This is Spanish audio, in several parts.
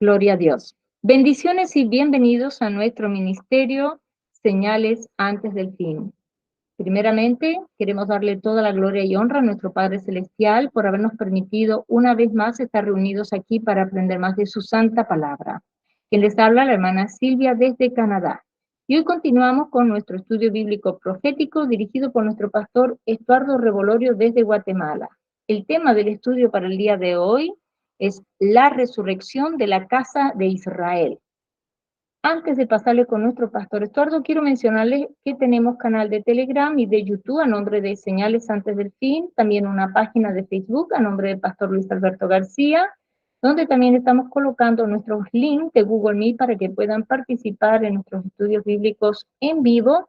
Gloria a Dios. Bendiciones y bienvenidos a nuestro ministerio, Señales antes del fin. Primeramente, queremos darle toda la gloria y honra a nuestro Padre Celestial por habernos permitido una vez más estar reunidos aquí para aprender más de su santa palabra. Quien les habla, la hermana Silvia desde Canadá. Y hoy continuamos con nuestro estudio bíblico profético dirigido por nuestro pastor Estuardo Revolorio desde Guatemala. El tema del estudio para el día de hoy es la resurrección de la casa de Israel. Antes de pasarle con nuestro pastor Estuardo, quiero mencionarles que tenemos canal de Telegram y de YouTube a nombre de Señales Antes del Fin, también una página de Facebook a nombre del pastor Luis Alberto García, donde también estamos colocando nuestros links de Google Meet para que puedan participar en nuestros estudios bíblicos en vivo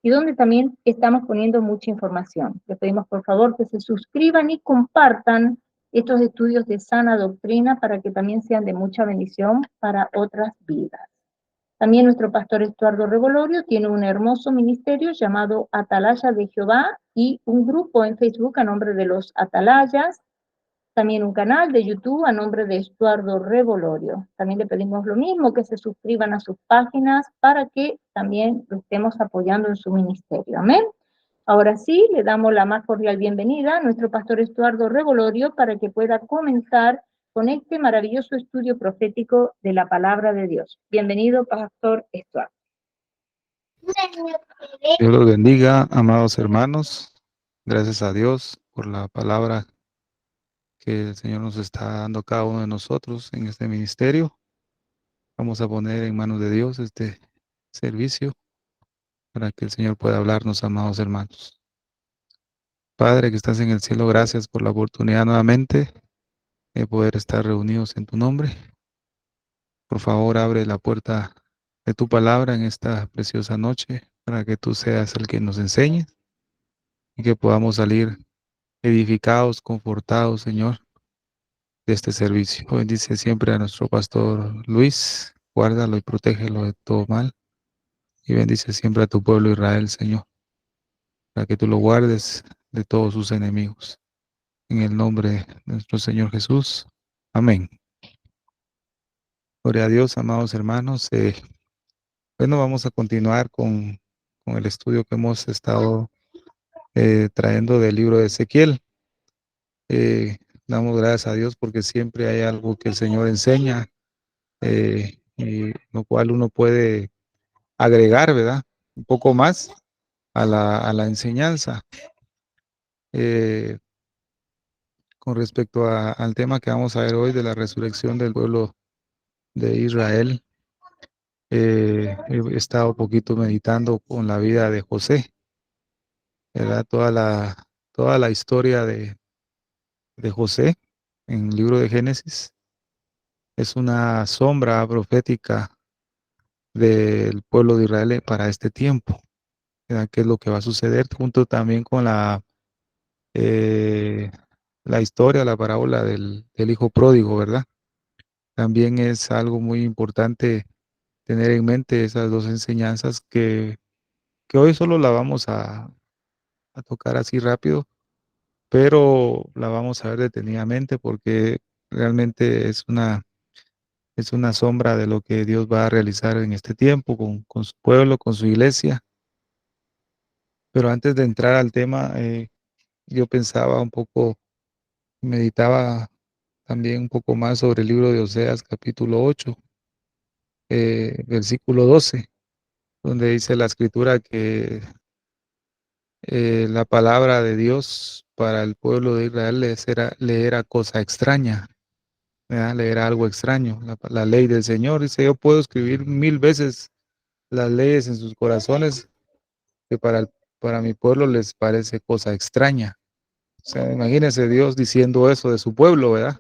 y donde también estamos poniendo mucha información. Les pedimos por favor que se suscriban y compartan estos estudios de sana doctrina para que también sean de mucha bendición para otras vidas. También nuestro pastor Estuardo Revolorio tiene un hermoso ministerio llamado Atalaya de Jehová y un grupo en Facebook a nombre de los Atalayas, también un canal de YouTube a nombre de Estuardo Revolorio. También le pedimos lo mismo, que se suscriban a sus páginas para que también lo estemos apoyando en su ministerio. Amén. Ahora sí, le damos la más cordial bienvenida a nuestro pastor Estuardo Revolorio para que pueda comenzar con este maravilloso estudio profético de la palabra de Dios. Bienvenido, pastor Estuardo. Dios los bendiga, amados hermanos. Gracias a Dios por la palabra que el Señor nos está dando a cada uno de nosotros en este ministerio. Vamos a poner en manos de Dios este servicio para que el Señor pueda hablarnos, amados hermanos. Padre que estás en el cielo, gracias por la oportunidad nuevamente de poder estar reunidos en tu nombre. Por favor, abre la puerta de tu palabra en esta preciosa noche para que tú seas el que nos enseñe y que podamos salir edificados, confortados, Señor, de este servicio. Bendice siempre a nuestro pastor Luis, guárdalo y protégelo de todo mal. Y bendice siempre a tu pueblo Israel, Señor, para que tú lo guardes de todos sus enemigos. En el nombre de nuestro Señor Jesús. Amén. Gloria a Dios, amados hermanos. Bueno, vamos a continuar con el estudio que hemos estado trayendo del libro de Ezequiel. Damos gracias a Dios porque siempre hay algo que el Señor enseña, y lo cual uno puede agregar, ¿verdad? Un poco más a la enseñanza. Con respecto al tema que vamos a ver hoy de la resurrección del pueblo de Israel, he estado un poquito meditando con la vida de José, ¿verdad? Toda la historia de José en el libro de Génesis es una sombra profética del pueblo de Israel para este tiempo, ¿verdad? ¿Qué es lo que va a suceder? Junto también con eh, la historia, la parábola del hijo pródigo, ¿verdad? También es algo muy importante tener en mente esas dos enseñanzas que hoy solo la vamos a tocar así rápido, pero la vamos a ver detenidamente porque realmente es una sombra de lo que Dios va a realizar en este tiempo con su pueblo, con su iglesia. Pero antes de entrar al tema, yo pensaba un poco, meditaba también un poco más sobre el libro de Oseas, capítulo 8, versículo 12, donde dice la escritura que la palabra de Dios para el pueblo de Israel le era cosa extraña, ¿verdad? Le era algo extraño. La ley del Señor dice, yo puedo escribir 1000 veces las leyes en sus corazones, que para mi pueblo les parece cosa extraña. O sea, imagínese Dios diciendo eso de su pueblo, ¿verdad?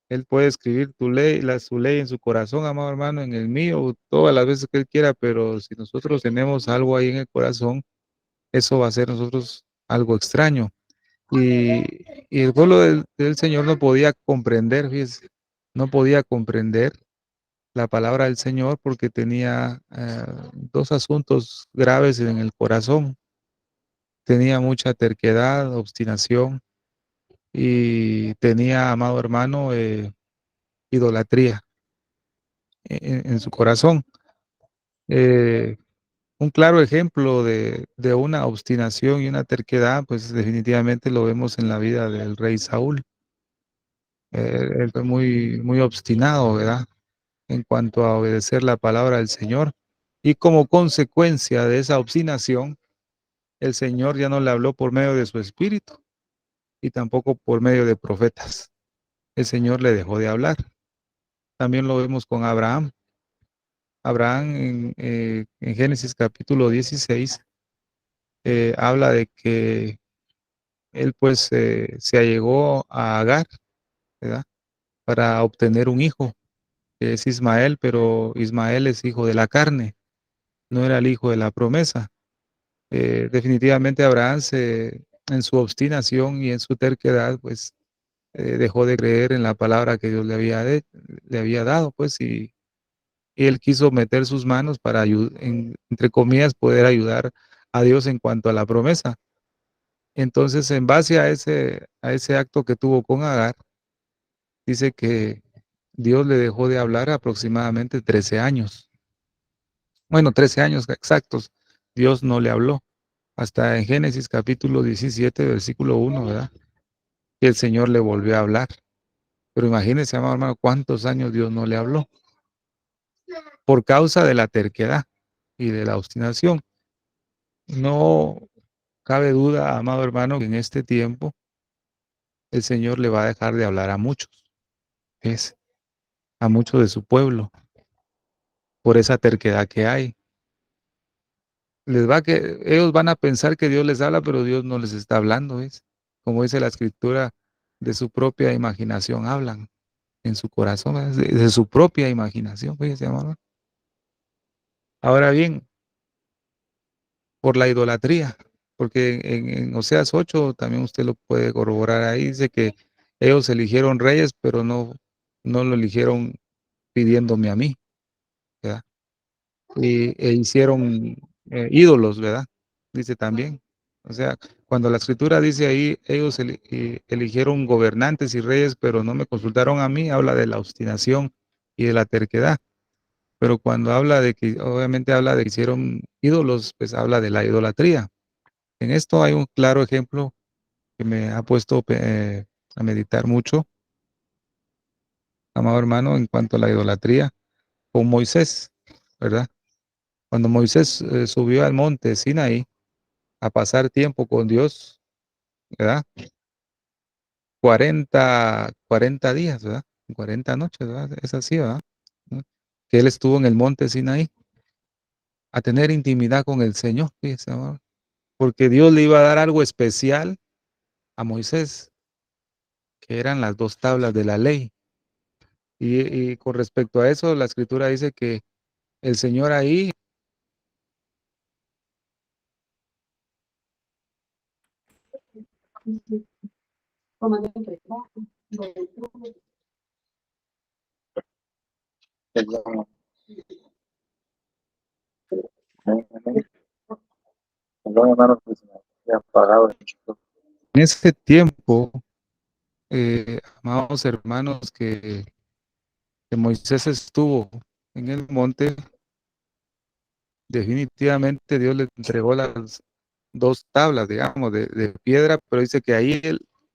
Él puede escribir tu ley, su ley en su corazón, amado hermano, en el mío, todas las veces que él quiera, pero si nosotros tenemos algo ahí en el corazón, eso va a ser nosotros algo extraño. Y, y el pueblo del Señor no podía comprender, fíjese, no podía comprender la palabra del Señor porque tenía dos asuntos graves en el corazón. Tenía mucha terquedad, obstinación y tenía, amado hermano, idolatría. en su corazón. Un claro ejemplo de una obstinación y una terquedad, pues definitivamente lo vemos en la vida del rey Saúl. Él fue muy obstinado, ¿verdad? En cuanto a obedecer la palabra del Señor. Y como consecuencia de esa obstinación, el Señor ya no le habló por medio de su espíritu y tampoco por medio de profetas. El Señor le dejó de hablar. También lo vemos con Abraham. Abraham en Génesis capítulo 16 habla de que él pues se allegó a Agar, ¿verdad? Para obtener un hijo, que es Ismael, pero Ismael es hijo de la carne, no era el hijo de la promesa. Definitivamente Abraham en su obstinación y en su terquedad, pues dejó de creer en la palabra que Dios le había dado, pues, y él quiso meter sus manos para, entre comillas, poder ayudar a Dios en cuanto a la promesa. Entonces, en base a ese acto que tuvo con Agar, dice que Dios le dejó de hablar aproximadamente 13 años. Bueno, 13 años exactos. Dios no le habló. Hasta en Génesis capítulo 17, versículo 1, ¿verdad? Que el Señor le volvió a hablar. Pero imagínense, amado hermano, cuántos años Dios no le habló. Por causa de la terquedad y de la obstinación. No cabe duda, amado hermano, que en este tiempo el Señor le va a dejar de hablar a muchos. Es a muchos de su pueblo, por esa terquedad que hay. Ellos van a pensar que Dios les habla, pero Dios no les está hablando, ¿ves? Como dice la escritura, de su propia imaginación hablan, en su corazón, de su propia imaginación, fíjese, amado. Ahora bien, por la idolatría, porque en Oseas 8 también usted lo puede corroborar ahí, dice que ellos eligieron reyes, pero no lo eligieron pidiéndome a mí, ¿verdad? E hicieron ídolos, ¿verdad? Dice también. O sea, cuando la escritura dice ahí, ellos eligieron gobernantes y reyes, pero no me consultaron a mí, habla de la obstinación y de la terquedad. Pero cuando habla de que, obviamente habla de que hicieron ídolos, pues habla de la idolatría. En esto hay un claro ejemplo que me ha puesto a meditar mucho, amado hermano, en cuanto a la idolatría, con Moisés, ¿verdad? Cuando Moisés subió al monte Sinaí a pasar tiempo con Dios, ¿verdad? 40 días, ¿verdad? 40 noches, ¿verdad? Es así, ¿verdad? ¿No? Que él estuvo en el monte Sinaí a tener intimidad con el Señor, fíjese, amado, porque Dios le iba a dar algo especial a Moisés, que eran las dos tablas de la ley. Y con respecto a eso, la escritura dice que el Señor ahí, en ese tiempo, amados hermanos, que Moisés estuvo en el monte, definitivamente Dios le entregó las dos tablas, digamos, de piedra, pero dice que ahí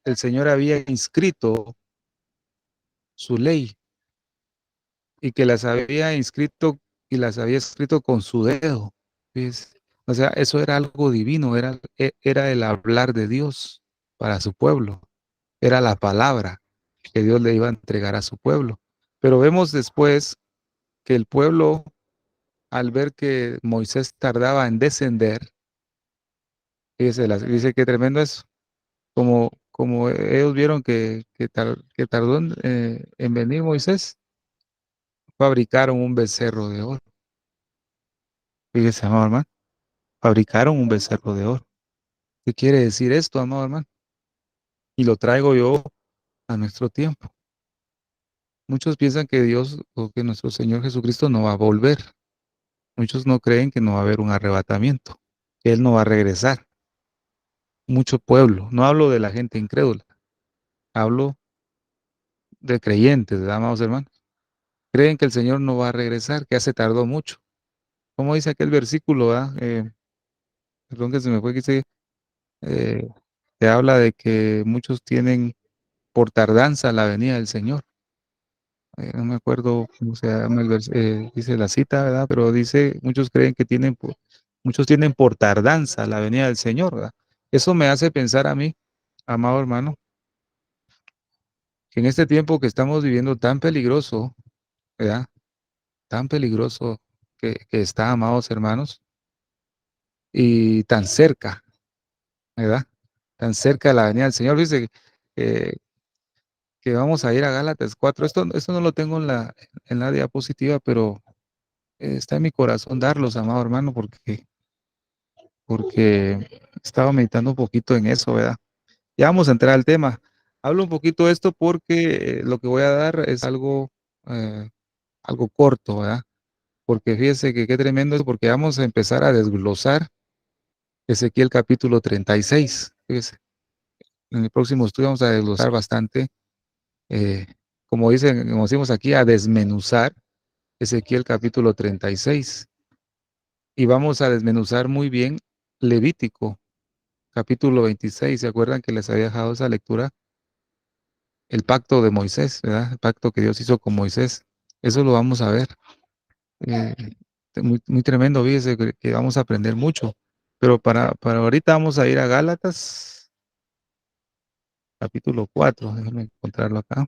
el Señor había inscrito su ley y que las había inscrito y las había escrito con su dedo. ¿Ves? O sea, eso era algo divino, era el hablar de Dios para su pueblo, era la palabra que Dios le iba a entregar a su pueblo. Pero vemos después que el pueblo, al ver que Moisés tardaba en descender, dice que tremendo es, como ellos vieron que tardó en venir Moisés, fabricaron un becerro de oro. Fíjese, amado hermano, fabricaron un becerro de oro. ¿Qué quiere decir esto, amado hermano? Y lo traigo yo a nuestro tiempo. Muchos piensan que Dios o que nuestro Señor Jesucristo no va a volver. Muchos no creen que no va a haber un arrebatamiento, que Él no va a regresar. Mucho pueblo, no hablo de la gente incrédula, hablo de creyentes, ¿verdad, amados hermanos? creen que el Señor no va a regresar, que ya se tardó mucho. Como dice aquel versículo, ¿verdad? Perdón que se me fue, que dice, eh, que habla de que muchos tienen por tardanza la venida del Señor. No me acuerdo cómo se llama dice la cita, ¿verdad? Pero dice, muchos creen que muchos tienen por tardanza la venida del Señor, ¿verdad? Eso me hace pensar a mí, amado hermano, que en este tiempo que estamos viviendo tan peligroso, ¿verdad? Tan peligroso que está, amados hermanos, y tan cerca, ¿verdad? Tan cerca de la venida del Señor. Dice que, que vamos a ir a Gálatas 4. Esto no lo tengo en la diapositiva, pero está en mi corazón darlos, amado hermano, porque estaba meditando un poquito en eso, ¿verdad? Ya vamos a entrar al tema. Hablo un poquito de esto porque lo que voy a dar es eh, algo corto, ¿verdad? Porque fíjese que qué tremendo es porque vamos a empezar a desglosar Ezequiel capítulo 36. Fíjese, en el próximo estudio vamos a desglosar bastante, eh, como decimos aquí, a desmenuzar Ezequiel capítulo 36. Y vamos a desmenuzar muy bien Levítico capítulo 26. ¿Se acuerdan que les había dejado esa lectura? El pacto de Moisés, ¿verdad? El pacto que Dios hizo con Moisés. Eso lo vamos a ver. Eh, muy, muy tremendo, fíjese que vamos a aprender mucho. Pero para ahorita vamos a ir a Gálatas, capítulo 4. Déjenme encontrarlo acá.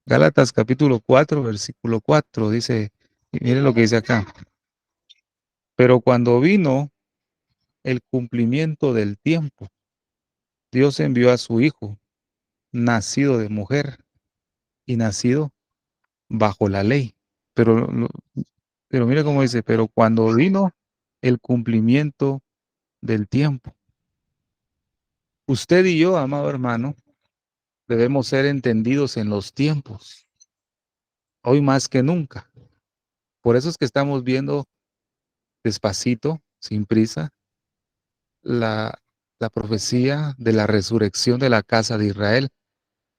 Gálatas, capítulo 4, versículo 4. Dice, y miren lo que dice acá. Pero cuando vino el cumplimiento del tiempo, Dios envió a su Hijo, nacido de mujer y nacido bajo la ley. Pero, pero mire cómo dice, pero cuando vino el cumplimiento del tiempo, usted y yo, amado hermano, debemos ser entendidos en los tiempos, hoy más que nunca. Por eso es que estamos viendo despacito, sin prisa, la, la profecía de la resurrección de la casa de Israel,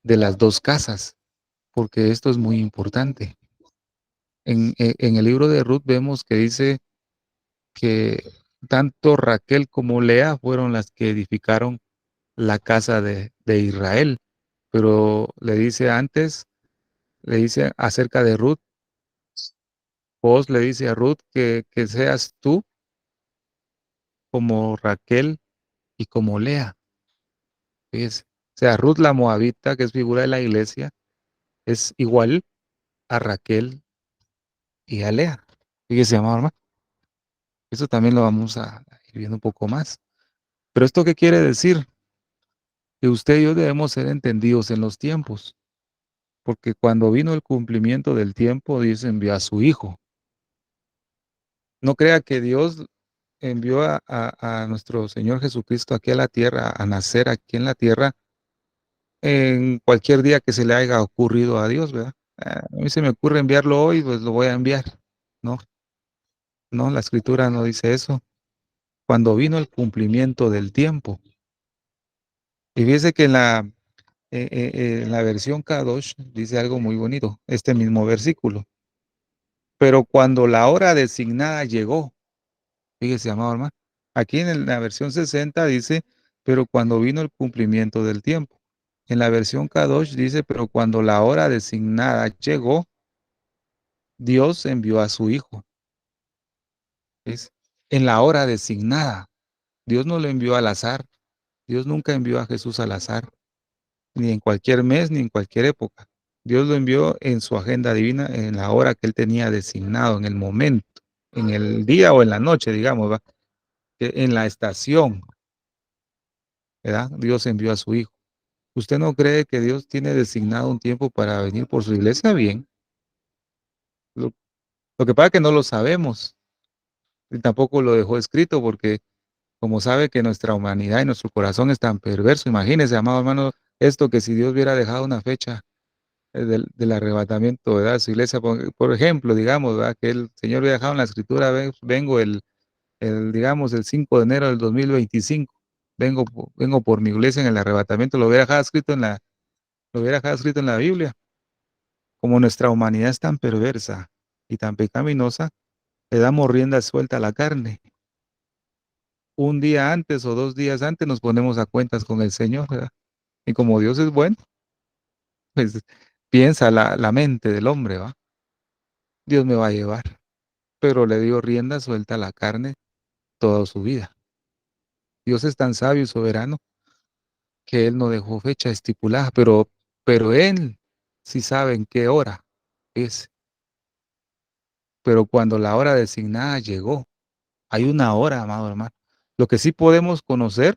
de las dos casas, porque esto es muy importante. En el libro de Ruth vemos que dice que tanto Raquel como Lea fueron las que edificaron la casa de Israel, pero le dice antes, le dice acerca de Ruth, vos le dice a Ruth que seas tú como Raquel y como Lea. ¿Ves? O sea, Ruth la Moabita, que es figura de la iglesia, es igual a Raquel y a Lea. Fíjese, amado hermano. Eso también lo vamos a ir viendo un poco más. Pero ¿esto qué quiere decir? Que usted y yo debemos ser entendidos en los tiempos, porque cuando vino el cumplimiento del tiempo, Dios envió a su Hijo. No crea que Dios envió a nuestro Señor Jesucristo aquí a la tierra, a nacer aquí en la tierra, en cualquier día que se le haya ocurrido a Dios, ¿verdad? A mí se me ocurre enviarlo hoy, pues lo voy a enviar. No, no, la escritura no dice eso. Cuando vino el cumplimiento del tiempo. Y fíjese que en la versión Kadosh dice algo muy bonito, este mismo versículo. Pero cuando la hora designada llegó, fíjese, amado hermano, aquí en la versión 60 dice, pero cuando vino el cumplimiento del tiempo. En la versión Kadosh dice, pero cuando la hora designada llegó, Dios envió a su Hijo. Es en la hora designada. Dios no lo envió al azar. Dios nunca envió a Jesús al azar, ni en cualquier mes, ni en cualquier época. Dios lo envió en su agenda divina, en la hora que él tenía designado, en el momento, en el día o en la noche, digamos, ¿va? En la estación, ¿verdad? Dios envió a su Hijo. ¿Usted no cree que Dios tiene designado un tiempo para venir por su iglesia? Bien. Lo, lo que pasa es que no lo sabemos y tampoco lo dejó escrito porque como sabe que nuestra humanidad y nuestro corazón es tan perverso, imagínese, amado hermano, esto que si Dios hubiera dejado una fecha del arrebatamiento, ¿verdad? Su iglesia, por ejemplo, digamos, ¿verdad? Que el Señor hubiera dejado en la escritura, vengo digamos, el 5 de enero del 2025, vengo por mi iglesia en el arrebatamiento, lo hubiera dejado escrito lo hubiera dejado escrito en la Biblia. Como nuestra humanidad es tan perversa y tan pecaminosa, le damos rienda suelta a la carne. Un día antes o 2 días antes nos ponemos a cuentas con el Señor, ¿verdad? Y como Dios es bueno, pues piensa la mente del hombre, ¿va? Dios me va a llevar, pero le dio rienda suelta a la carne toda su vida. Dios es tan sabio y soberano que Él no dejó fecha estipulada, pero Él sí sabe en qué hora es. Pero cuando la hora designada llegó, hay una hora, amado hermano. Lo que sí podemos conocer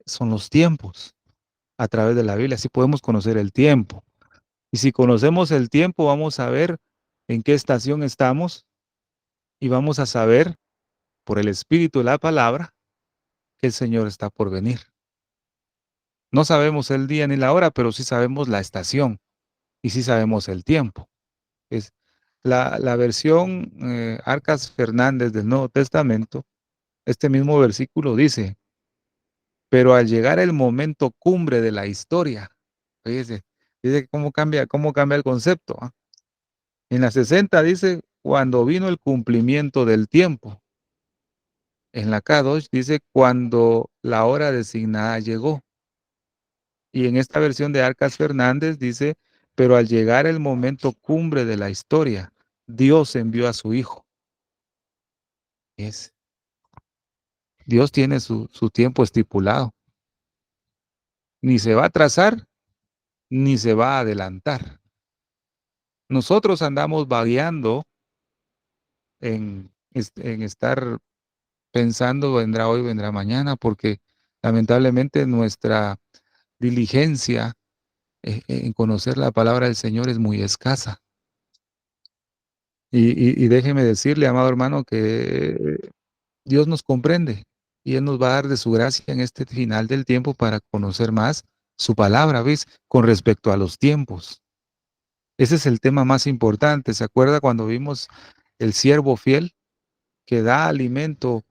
son los tiempos. A través de la Biblia sí podemos conocer el tiempo. Y si conocemos el tiempo, vamos a ver en qué estación estamos y vamos a saber por el Espíritu de la palabra que el Señor está por venir. No sabemos el día ni la hora, pero sí sabemos la estación y sí sabemos el tiempo. Es la versión Arcas Fernández del Nuevo Testamento, este mismo versículo dice, pero al llegar el momento cumbre de la historia, fíjese, dice cómo cambia el concepto. ¿Ah? En la 60 dice, cuando vino el cumplimiento del tiempo. En la K2 dice, cuando la hora designada llegó. Y en esta versión de Arcas Fernández dice, pero al llegar el momento cumbre de la historia, Dios envió a su Hijo. Es, Dios tiene su tiempo estipulado. Ni se va a atrasar, ni se va a adelantar. Nosotros andamos vagueando en estar pensando, vendrá hoy, vendrá mañana, porque lamentablemente nuestra diligencia en conocer la palabra del Señor es muy escasa. Y déjeme decirle, amado hermano, que Dios nos comprende y Él nos va a dar de su gracia en este final del tiempo para conocer más su palabra, ¿ves? Con respecto a los tiempos. Ese es el tema más importante. ¿Se acuerda cuando vimos el siervo fiel que da alimento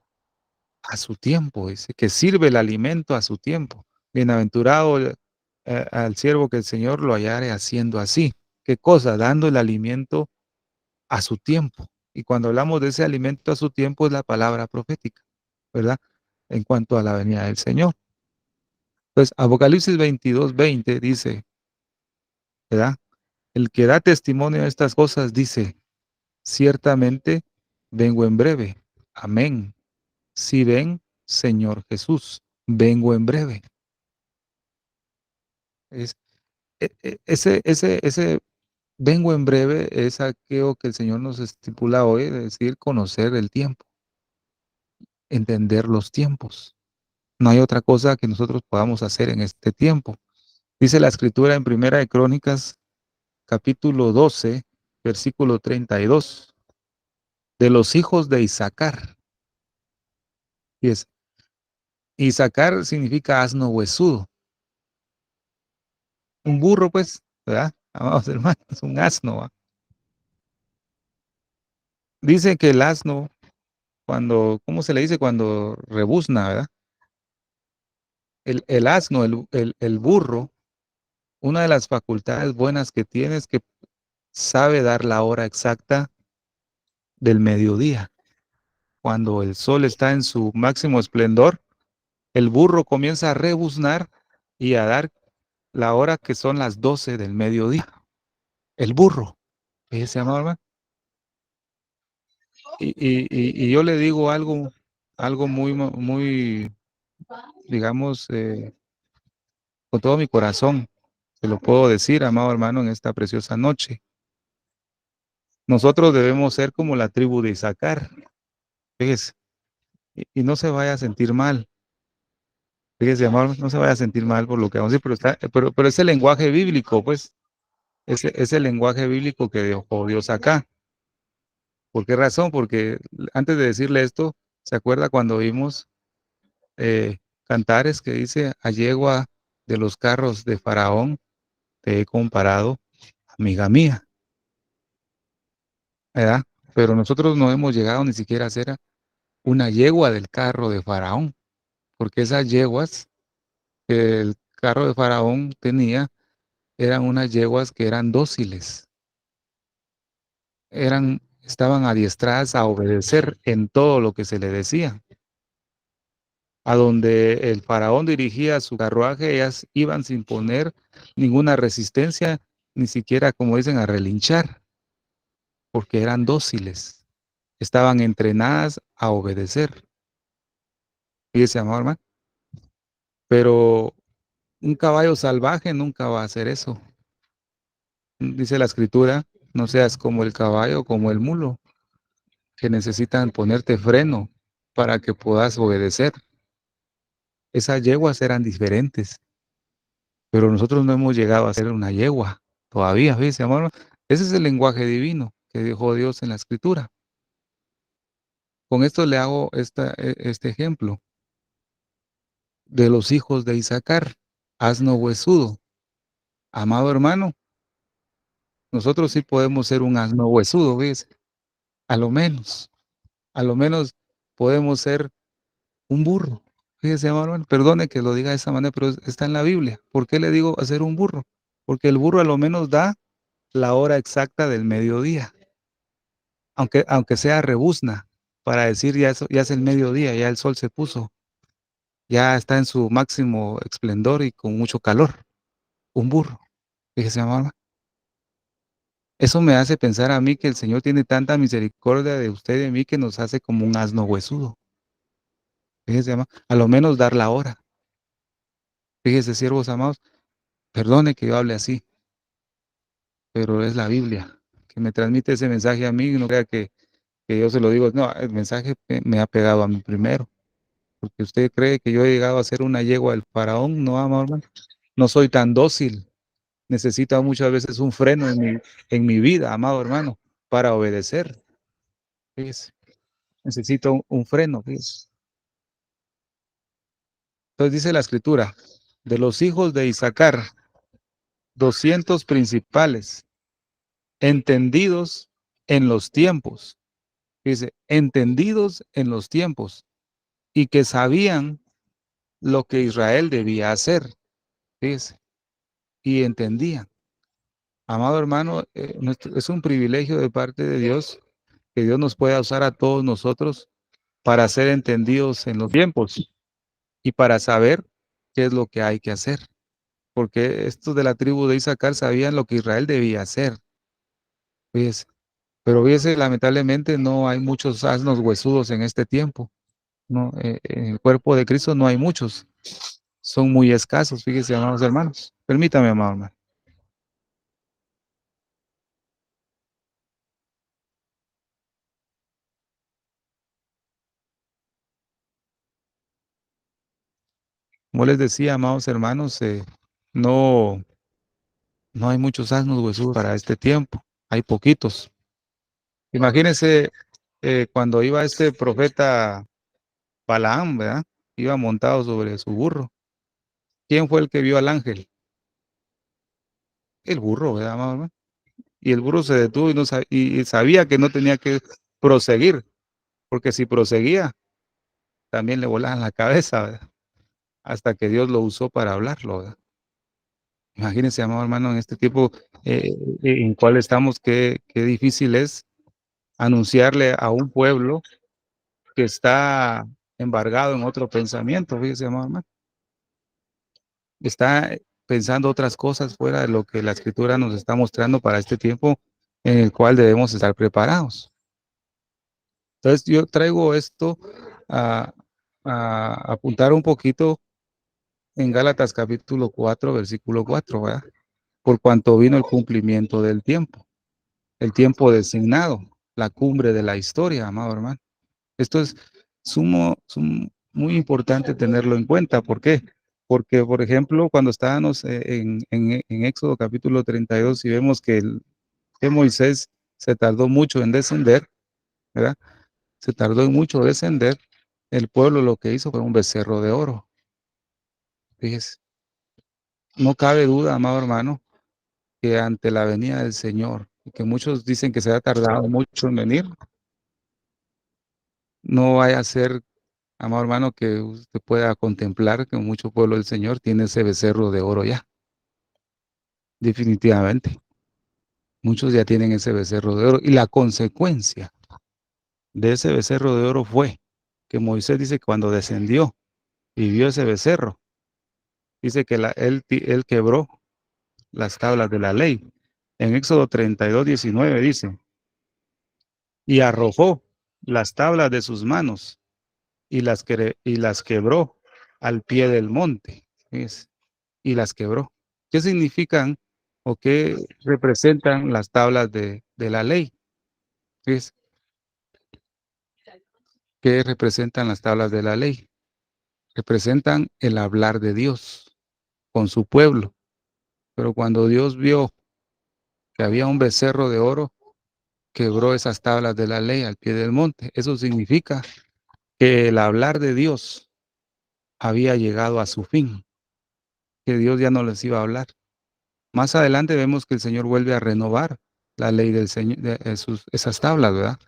a su tiempo? Dice que sirve el alimento a su tiempo. Bienaventurado al siervo que el Señor lo hallare haciendo así. ¿Qué cosa? Dando el alimento a su tiempo. Y cuando hablamos de ese alimento a su tiempo es la palabra profética, ¿verdad? En cuanto a la venida del Señor. Entonces, Apocalipsis 22:20 dice, ¿verdad? El que da testimonio de estas cosas dice, ciertamente vengo en breve. Amén. Si ven, Señor Jesús, vengo en breve. Es, ese vengo en breve es aquello que el Señor nos estipula hoy, es decir, conocer el tiempo, entender los tiempos. No hay otra cosa que nosotros podamos hacer en este tiempo. Dice la escritura en Primera de Crónicas, capítulo 12, versículo 32, de los hijos de Isaacar. Y es, Isaacar significa asno huesudo. Un burro, pues, ¿verdad? Amados hermanos, un asno. ¿Va? Dice que el asno, cuando, ¿cómo se le dice? Cuando rebuzna, ¿verdad? El asno, el burro, una de las facultades buenas que tiene es que sabe dar la hora exacta del mediodía. Cuando el sol está en su máximo esplendor, el burro comienza a rebuznar y a dar la hora que son las 12 del mediodía. El burro, ¿qué se llama, hermano? Y yo le digo algo muy, digamos, con todo mi corazón, se lo puedo decir, amado hermano, en esta preciosa noche. Nosotros debemos ser como la tribu de Isaacar, fíjese, y no se vaya a sentir mal. Fíjese, amor, no se vaya a sentir mal por lo que vamos a decir, pero es el lenguaje bíblico, pues, es el lenguaje bíblico que dejó Dios acá. ¿Por qué razón? Porque antes de decirle esto, ¿se acuerda cuando vimos Cantares que dice, a yegua de los carros de Faraón te he comparado, amiga mía, ¿verdad? Pero nosotros no hemos llegado ni siquiera a ser una yegua del carro de Faraón, porque esas yeguas que el carro de Faraón tenía eran unas yeguas que eran dóciles, estaban adiestradas a obedecer en todo lo que se le decía. A donde el faraón dirigía su carruaje, ellas iban sin poner ninguna resistencia, ni siquiera, como dicen, a relinchar, porque eran dóciles, estaban entrenadas a obedecer. Fíjese, amor, hermano, pero un caballo salvaje nunca va a hacer eso. Dice la escritura, no seas como el caballo, como el mulo, que necesitan ponerte freno para que puedas obedecer. Esas yeguas eran diferentes, pero nosotros no hemos llegado a ser una yegua todavía, fíjese, amor. Ese es el lenguaje divino que dejó Dios en la escritura. Con esto le hago este ejemplo de los hijos de Isaacar, asno huesudo. Amado hermano, nosotros sí podemos ser un asno huesudo, fíjese, a lo menos, a lo menos podemos ser un burro. Fíjese, amado hermano, perdone que lo diga de esa manera, pero está en la Biblia. ¿Por qué le digo hacer un burro? Porque el burro a lo menos da la hora exacta del mediodía, aunque sea rebuzna, para decir ya es el mediodía, ya el sol se puso, ya está en su máximo esplendor y con mucho calor. Un burro, fíjese, amado. Eso me hace pensar a mí que el Señor tiene tanta misericordia de usted y de mí que nos hace como un asno huesudo. Fíjese, amado, a lo menos dar la hora. Fíjese, siervos amados, perdone que yo hable así, pero es la Biblia que me transmite ese mensaje a mí, no crea que yo se lo digo, no, el mensaje me ha pegado a mí primero, porque usted cree que yo he llegado a ser una yegua del faraón, no, amado hermano, no soy tan dócil, necesito muchas veces un freno en mi vida, amado hermano, para obedecer, fíjese, necesito un freno, fíjese. Entonces dice la escritura, de los hijos de Isaacar, 200 principales, entendidos en los tiempos, dice, entendidos en los tiempos, y que sabían lo que Israel debía hacer, fíjese, y entendían. Amado hermano, es un privilegio de parte de Dios que Dios nos pueda usar a todos nosotros para ser entendidos en los tiempos y para saber qué es lo que hay que hacer. Porque estos de la tribu de Isaacar sabían lo que Israel debía hacer, fíjese. Pero fíjese, lamentablemente no hay muchos asnos huesudos en este tiempo. No, en el cuerpo de Cristo no hay muchos. Son muy escasos, fíjese, amados hermanos. Permítame, amado hermano. Como les decía, amados hermanos, no, no hay muchos asnos huesudos para este tiempo. Hay poquitos. Imagínense cuando iba este profeta Balaam, ¿verdad? Iba montado sobre su burro. ¿Quién fue el que vio al ángel? El burro, ¿verdad, amado hermano? Y el burro se detuvo y, no y sabía que no tenía que proseguir, porque si proseguía, también le volaban la cabeza, ¿verdad? Hasta que Dios lo usó para hablarlo, ¿verdad? Imagínense, amado hermano, en este tiempo en cual estamos, qué difícil es anunciarle a un pueblo que está embargado en otro pensamiento, fíjese, amado hermano. Está pensando otras cosas fuera de lo que la escritura nos está mostrando para este tiempo en el cual debemos estar preparados. Entonces yo traigo esto a, a apuntar un poquito en Gálatas capítulo 4, versículo 4, ¿verdad? Por cuanto vino el cumplimiento del tiempo, el tiempo designado, la cumbre de la historia, amado hermano. Esto es muy importante tenerlo en cuenta. ¿Por qué? Porque, por ejemplo, cuando estábamos en Éxodo capítulo 32 y vemos que Moisés se tardó mucho en descender, ¿verdad? Se tardó mucho en descender, el pueblo lo que hizo fue un becerro de oro. Fíjese, no cabe duda, amado hermano, que ante la venida del Señor, y que muchos dicen que se ha tardado mucho en venir, no vaya a ser, amado hermano, que usted pueda contemplar que mucho pueblo del Señor tiene ese becerro de oro ya. definitivamente. Muchos ya tienen ese becerro de oro. Y la consecuencia de ese becerro de oro fue que Moisés dice que cuando descendió y vio ese becerro, dice que él quebró las tablas de la ley. En Éxodo 32:19 dice, y arrojó las tablas de sus manos y las quebró al pie del monte. ¿Ves? Y las quebró. ¿Qué significan o qué representan las tablas de la ley? ¿Ves? ¿Qué representan las tablas de la ley? Representan el hablar de Dios con su pueblo. Pero cuando Dios vio que había un becerro de oro, quebró esas tablas de la ley al pie del monte. Eso significa que el hablar de Dios había llegado a su fin, que Dios ya no les iba a hablar. Más adelante vemos que el Señor vuelve a renovar la ley del Señor, esas tablas, ¿verdad?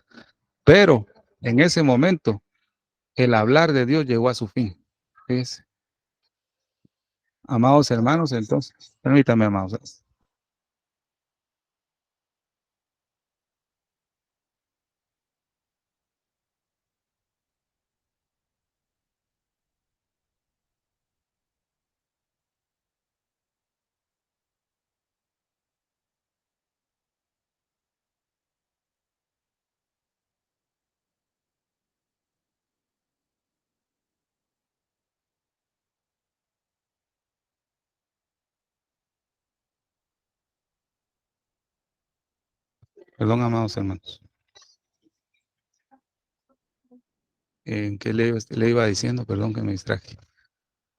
Pero en ese momento, el hablar de Dios llegó a su fin. ¿Ves? Amados hermanos, entonces, permítame, amados. Perdón, amados hermanos. ¿En qué le iba diciendo? Perdón que me distraje.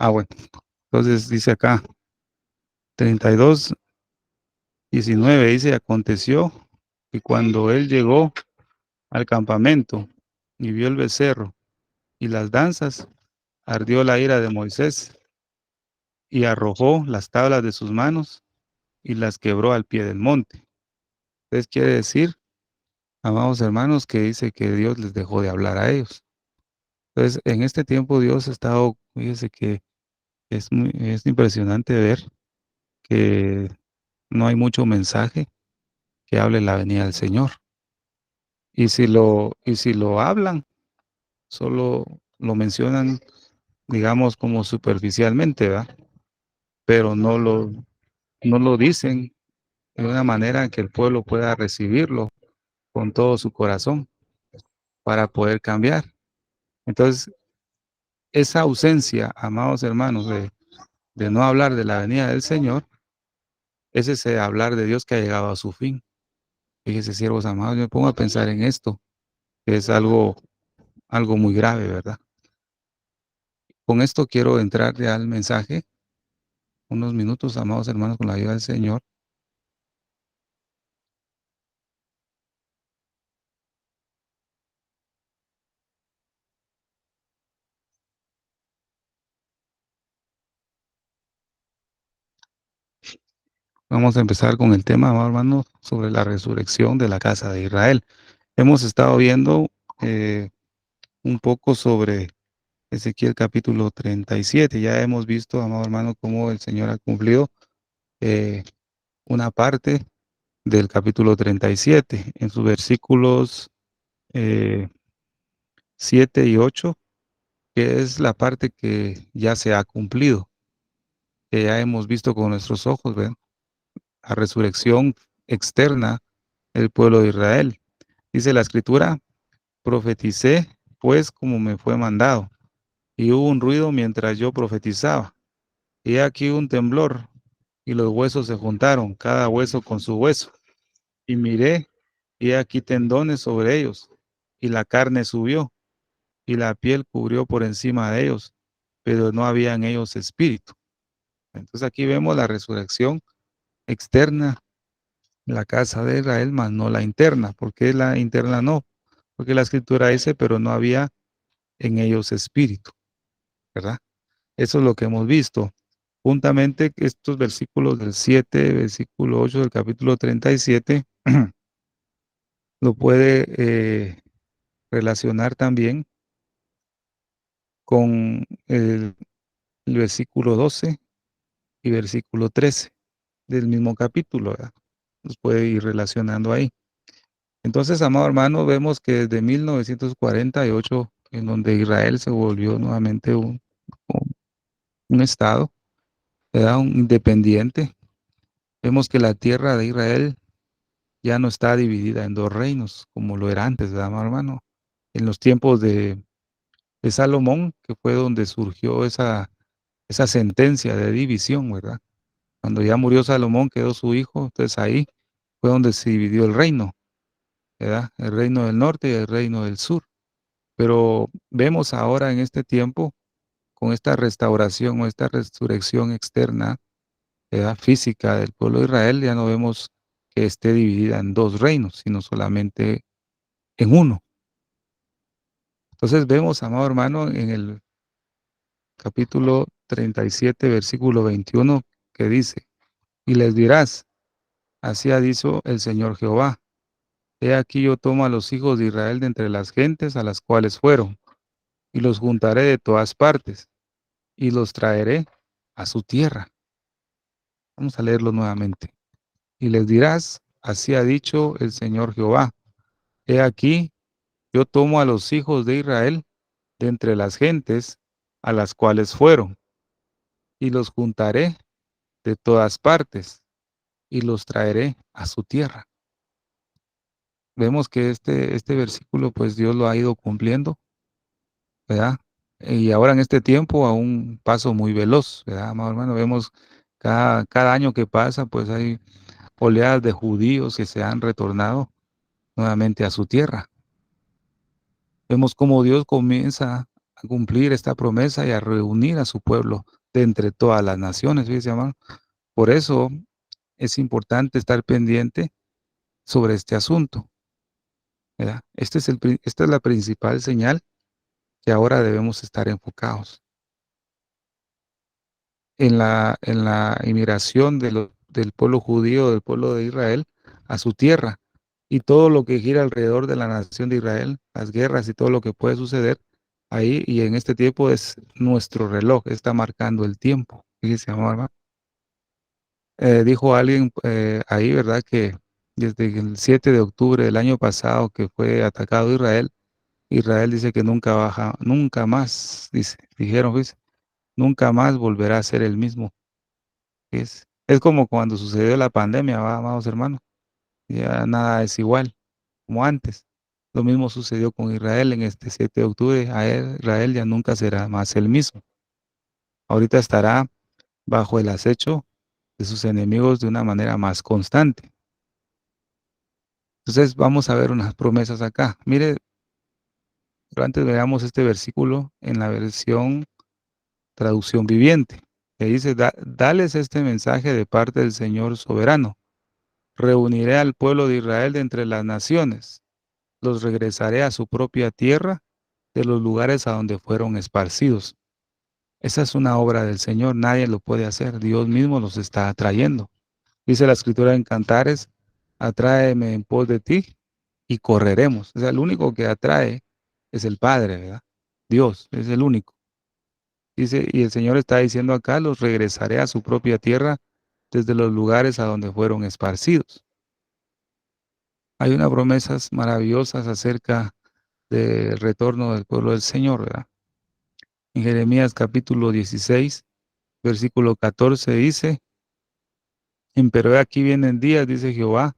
Ah, bueno. Entonces dice acá, 32:19, dice, aconteció que cuando él llegó al campamento y vio el becerro y las danzas, ardió la ira de Moisés y arrojó las tablas de sus manos y las quebró al pie del monte. Entonces quiere decir, amados hermanos, que dice que Dios les dejó de hablar a ellos. Entonces, en este tiempo Dios ha estado, fíjese que es impresionante ver que no hay mucho mensaje que hable la venida del Señor. Y si lo hablan, solo lo mencionan, digamos, como superficialmente, ¿verdad? Pero no lo dicen de una manera que el pueblo pueda recibirlo con todo su corazón para poder cambiar. Entonces, esa ausencia, amados hermanos, de no hablar de la venida del Señor, es ese hablar de Dios que ha llegado a su fin. Fíjese, siervos amados, yo me pongo a pensar en esto, que es algo muy grave, ¿verdad? Con esto quiero entrar ya al mensaje, unos minutos, amados hermanos, con la ayuda del Señor. Vamos a empezar con el tema, amados hermanos, sobre la resurrección de la casa de Israel. Hemos estado viendo un poco sobre Ezequiel capítulo 37. Ya hemos visto, amado hermano, cómo el Señor ha cumplido eh, una parte del capítulo 37 en sus versículos eh, 7 y 8, que es la parte que ya se ha cumplido, que ya hemos visto con nuestros ojos, ¿ven? La resurrección externa del pueblo de Israel. Dice la escritura, profeticé pues como me fue mandado, y hubo un ruido mientras yo profetizaba. Y aquí un temblor, y los huesos se juntaron, cada hueso con su hueso. Y miré, y aquí tendones sobre ellos, y la carne subió, y la piel cubrió por encima de ellos, pero no había en ellos espíritu. Entonces aquí vemos la resurrección externa, la casa de Israel, mas no la interna. ¿Por qué la interna no? Porque la escritura dice, pero no había en ellos espíritu, ¿verdad? Eso es lo que hemos visto. Juntamente estos versículos del 7, versículo 8 del capítulo 37, lo puede relacionar también con el versículo 12 y versículo 13. del mismo capítulo, ¿verdad? Nos puede ir relacionando ahí. Entonces, amado hermano, vemos que desde 1948, en donde Israel se volvió nuevamente un estado, ¿verdad? Un independiente, vemos que la tierra de Israel ya no está dividida en dos reinos, como lo era antes, ¿verdad, amado hermano? En los tiempos de Salomón, que fue donde surgió esa sentencia de división, ¿verdad? Cuando ya murió Salomón, quedó su hijo, entonces ahí fue donde se dividió el reino, ¿verdad? El reino del norte y el reino del sur. Pero vemos ahora en este tiempo, con esta restauración o esta resurrección externa, ¿verdad? Física del pueblo de Israel, ya no vemos que esté dividida en dos reinos, sino solamente en uno. Entonces vemos, amado hermano, en el capítulo 37, versículo 21, que dice, y les dirás, así ha dicho el Señor Jehová, he aquí yo tomo a los hijos de Israel de entre las gentes a las cuales fueron, y los juntaré de todas partes, y los traeré a su tierra. Vamos a leerlo nuevamente. Y les dirás, así ha dicho el Señor Jehová, he aquí yo tomo a los hijos de Israel de entre las gentes a las cuales fueron, y los juntaré de todas partes, y los traeré a su tierra. Vemos que este versículo, pues Dios lo ha ido cumpliendo, ¿verdad? Y ahora en este tiempo a un paso muy veloz, ¿verdad, amado hermano? Vemos cada año que pasa, pues hay oleadas de judíos que se han retornado nuevamente a su tierra. Vemos cómo Dios comienza a cumplir esta promesa y a reunir a su pueblo de entre todas las naciones, fíjese, hermano. Por eso es importante estar pendiente sobre este asunto, ¿verdad? Esta es la principal señal que ahora debemos estar enfocados en la inmigración del pueblo judío, del pueblo de Israel, a su tierra y todo lo que gira alrededor de la nación de Israel, las guerras y todo lo que puede suceder ahí y en este tiempo es nuestro reloj, está marcando el tiempo. Fíjese, amor, hermano. Dijo alguien ahí, ¿verdad? Que desde el 7 de octubre del año pasado que fue atacado Israel, Israel dice que nunca baja, nunca más, dijeron, ¿ves? Nunca más volverá a ser el mismo. Es como cuando sucedió la pandemia, ¿va, amados hermanos? Ya nada es igual como antes. Lo mismo sucedió con Israel en este 7 de octubre. Israel ya nunca será más el mismo. Ahorita estará bajo el acecho de sus enemigos de una manera más constante. Entonces vamos a ver unas promesas acá. Mire, pero antes veamos este versículo en la versión traducción viviente, que dice, dales este mensaje de parte del Señor soberano. Reuniré al pueblo de Israel de entre las naciones, los regresaré a su propia tierra de los lugares a donde fueron esparcidos. Esa es una obra del Señor, nadie lo puede hacer, Dios mismo los está atrayendo. Dice la escritura en Cantares, atráeme en pos de ti y correremos. O sea, el único que atrae es el Padre, ¿verdad? Dios es el único. Dice, y el Señor está diciendo acá, los regresaré a su propia tierra desde los lugares a donde fueron esparcidos. Hay unas promesas maravillosas acerca del retorno del pueblo del Señor, ¿verdad? En Jeremías capítulo 16, versículo 14 dice, pero he aquí vienen días, dice Jehová,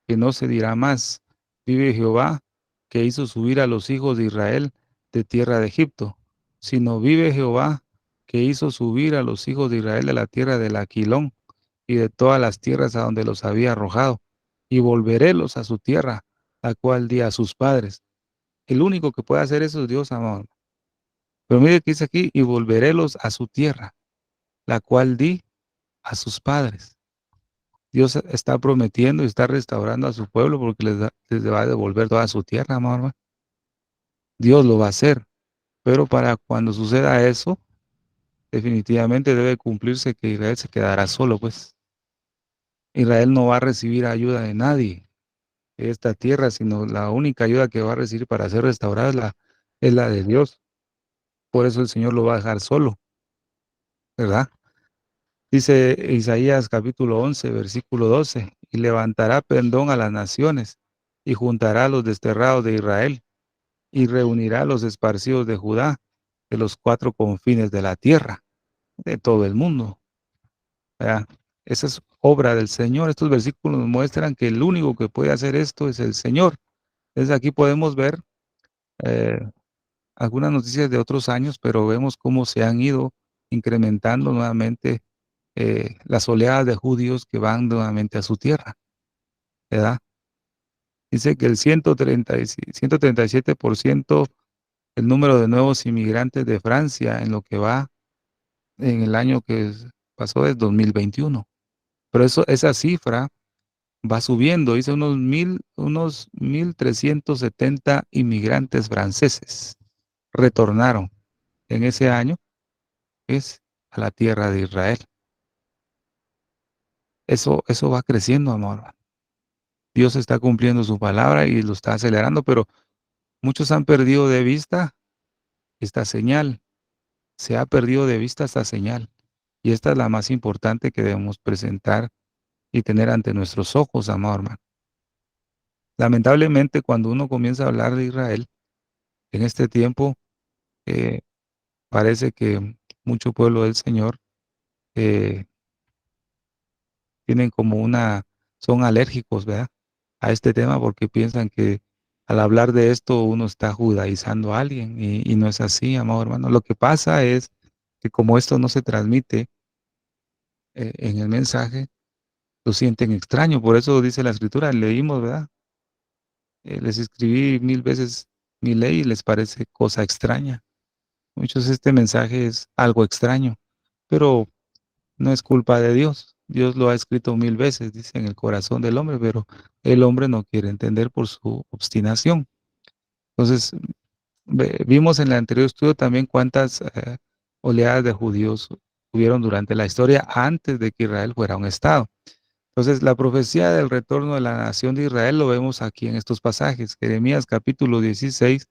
que no se dirá más, vive Jehová, que hizo subir a los hijos de Israel de tierra de Egipto, sino vive Jehová, que hizo subir a los hijos de Israel de la tierra del Aquilón y de todas las tierras a donde los había arrojado, y volverélos a su tierra, la cual di a sus padres. El único que puede hacer eso es Dios, amado. Pero mire que dice aquí, y volverélos a su tierra, la cual di a sus padres. Dios está prometiendo y está restaurando a su pueblo porque les va a devolver toda su tierra, amado. Dios lo va a hacer. Pero para cuando suceda eso, definitivamente debe cumplirse que Israel se quedará solo, pues. Israel no va a recibir ayuda de nadie de esta tierra, sino la única ayuda que va a recibir para ser restaurada es la de Dios. Por eso el Señor lo va a dejar solo, ¿verdad? Dice Isaías capítulo 11, versículo 12, y levantará pendón a las naciones, y juntará a los desterrados de Israel, y reunirá a los esparcidos de Judá, de los cuatro confines de la tierra, de todo el mundo. ¿Verdad? Esa es obra del Señor. Estos versículos nos muestran que el único que puede hacer esto es el Señor. Entonces aquí podemos ver eh, algunas noticias de otros años, pero vemos cómo se han ido incrementando nuevamente las oleadas de judíos que van nuevamente a su tierra, ¿verdad? Dice que el 137% el número de nuevos inmigrantes de Francia en lo que va en el año pasó es 2021. Pero esa cifra va subiendo, dice unos 1.370 inmigrantes franceses retornaron en ese año es a la tierra de Israel. Eso va creciendo, amor. Dios está cumpliendo su palabra y lo está acelerando, pero muchos han perdido de vista esta señal. Se ha perdido de vista esta señal. Y esta es la más importante que debemos presentar y tener ante nuestros ojos, amor, hermano. Lamentablemente, cuando uno comienza a hablar de Israel, en este tiempo, eh, parece que mucho pueblo del Señor eh, tienen como son alérgicos, ¿verdad? A este tema porque piensan que al hablar de esto uno está judaizando a alguien y no es así, amado hermano. Lo que pasa es que como esto no se transmite en el mensaje, lo sienten extraño. Por eso dice la escritura, leímos, ¿verdad? Les escribí 1000 veces mi ley y les parece cosa extraña. Muchos este mensaje es algo extraño, pero no es culpa de Dios. Dios lo ha escrito 1000 veces, dice en el corazón del hombre, pero el hombre no quiere entender por su obstinación. Entonces, vimos en el anterior estudio también cuántas oleadas de judíos hubieron durante la historia antes de que Israel fuera un estado. Entonces, la profecía del retorno de la nación de Israel lo vemos aquí en estos pasajes. Jeremías capítulo 16,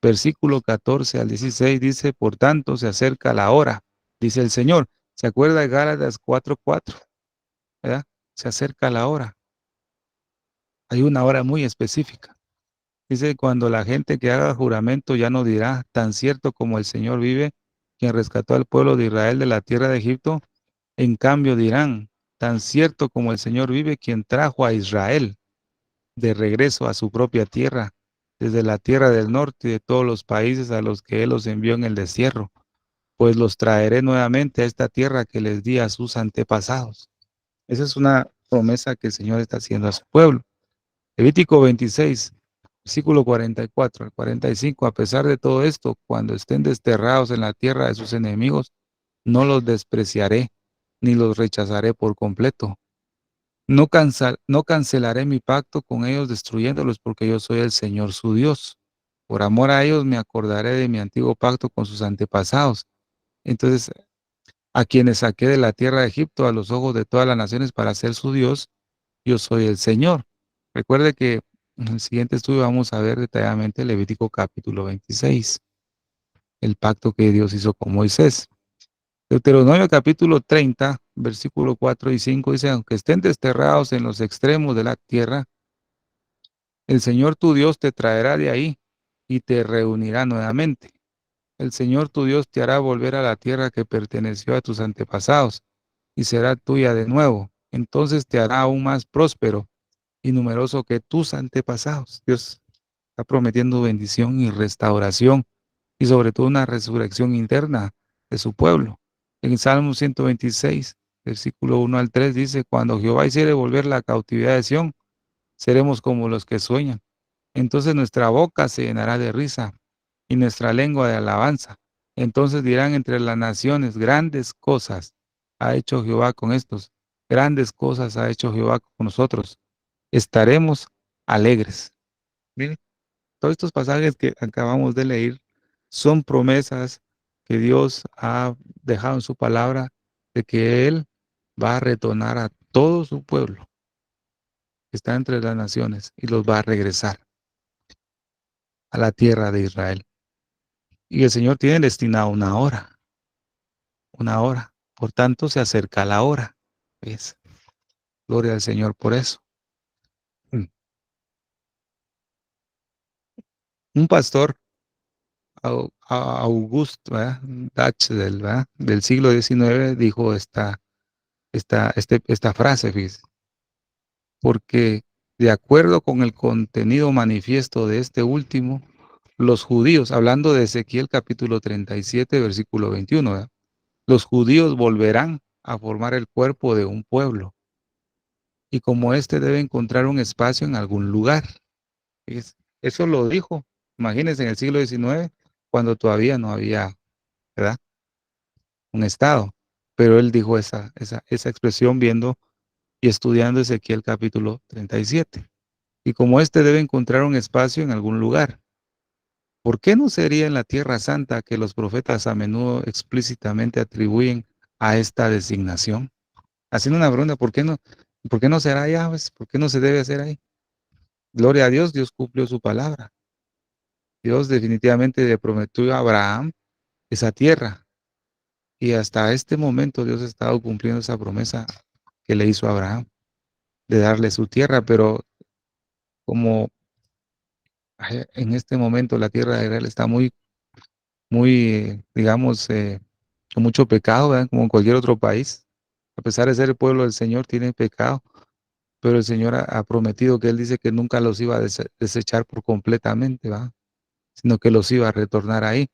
versículo 14 al 16 dice, por tanto, se acerca la hora, dice el Señor. ¿Se acuerda de Gálatas 4:4? ¿Verdad? Se acerca la hora. Hay una hora muy específica. Dice, cuando la gente que haga juramento ya no dirá, tan cierto como el Señor vive, quien rescató al pueblo de Israel de la tierra de Egipto, en cambio dirán, tan cierto como el Señor vive, quien trajo a Israel de regreso a su propia tierra, desde la tierra del norte y de todos los países a los que Él los envió en el destierro, pues los traeré nuevamente a esta tierra que les di a sus antepasados. Esa es una promesa que el Señor está haciendo a su pueblo. Levítico 26, versículo 44 al 45. A pesar de todo esto, cuando estén desterrados en la tierra de sus enemigos, no los despreciaré, ni los rechazaré por completo. No cancelaré mi pacto con ellos destruyéndolos, porque yo soy el Señor su Dios. Por amor a ellos me acordaré de mi antiguo pacto con sus antepasados. Entonces, a quienes saqué de la tierra de Egipto a los ojos de todas las naciones para ser su Dios, yo soy el Señor. Recuerde que en el siguiente estudio vamos a ver detalladamente Levítico capítulo 26, el pacto que Dios hizo con Moisés. Deuteronomio capítulo 30, versículo 4 y 5 dice, aunque estén desterrados en los extremos de la tierra, el Señor tu Dios te traerá de ahí y te reunirá nuevamente. El Señor tu Dios te hará volver a la tierra que perteneció a tus antepasados y será tuya de nuevo. Entonces te hará aún más próspero y numeroso que tus antepasados. Dios está prometiendo bendición y restauración y sobre todo una resurrección interna de su pueblo. En Salmo 126, versículo 1 al 3 dice, cuando Jehová hiciere volver la cautividad de Sión, seremos como los que sueñan. Entonces nuestra boca se llenará de risa y nuestra lengua de alabanza. Entonces dirán entre las naciones, grandes cosas ha hecho Jehová con estos, grandes cosas ha hecho Jehová con nosotros. Estaremos alegres. Miren, todos estos pasajes que acabamos de leer son promesas que Dios ha dejado en su palabra de que Él va a retornar a todo su pueblo que está entre las naciones y los va a regresar a la tierra de Israel. Y el Señor tiene destinado una hora, Por tanto, se acerca la hora. ¿Ves? Gloria al Señor por eso. Mm. Un pastor, Augusto, ¿verdad? Dutch ¿verdad? Del siglo XIX, dijo esta frase, fíjese, porque de acuerdo con el contenido manifiesto de este último, los judíos, hablando de Ezequiel capítulo 37, versículo 21, ¿verdad? Los judíos volverán a formar el cuerpo de un pueblo, y como éste debe encontrar un espacio en algún lugar. Eso lo dijo, imagínense, en el siglo XIX, cuando todavía no había, ¿verdad? Un Estado. Pero él dijo esa expresión viendo y estudiando Ezequiel capítulo 37. Y como éste debe encontrar un espacio en algún lugar, ¿por qué no sería en la Tierra Santa que los profetas a menudo explícitamente atribuyen a esta designación? Haciendo una pregunta, por qué no será allá? Pues, ¿por qué no se debe hacer ahí? Gloria a Dios, Dios cumplió su palabra. Dios definitivamente le prometió a Abraham esa tierra. Y hasta este momento Dios ha estado cumpliendo esa promesa que le hizo a Abraham de darle su tierra, pero como en este momento la tierra de Israel está digamos, con mucho pecado, ¿verdad? Como en cualquier otro país. A pesar de ser el pueblo del Señor, tiene pecado, pero el Señor ha prometido que Él dice que nunca los iba a desechar por completamente, ¿va? Sino que los iba a retornar ahí.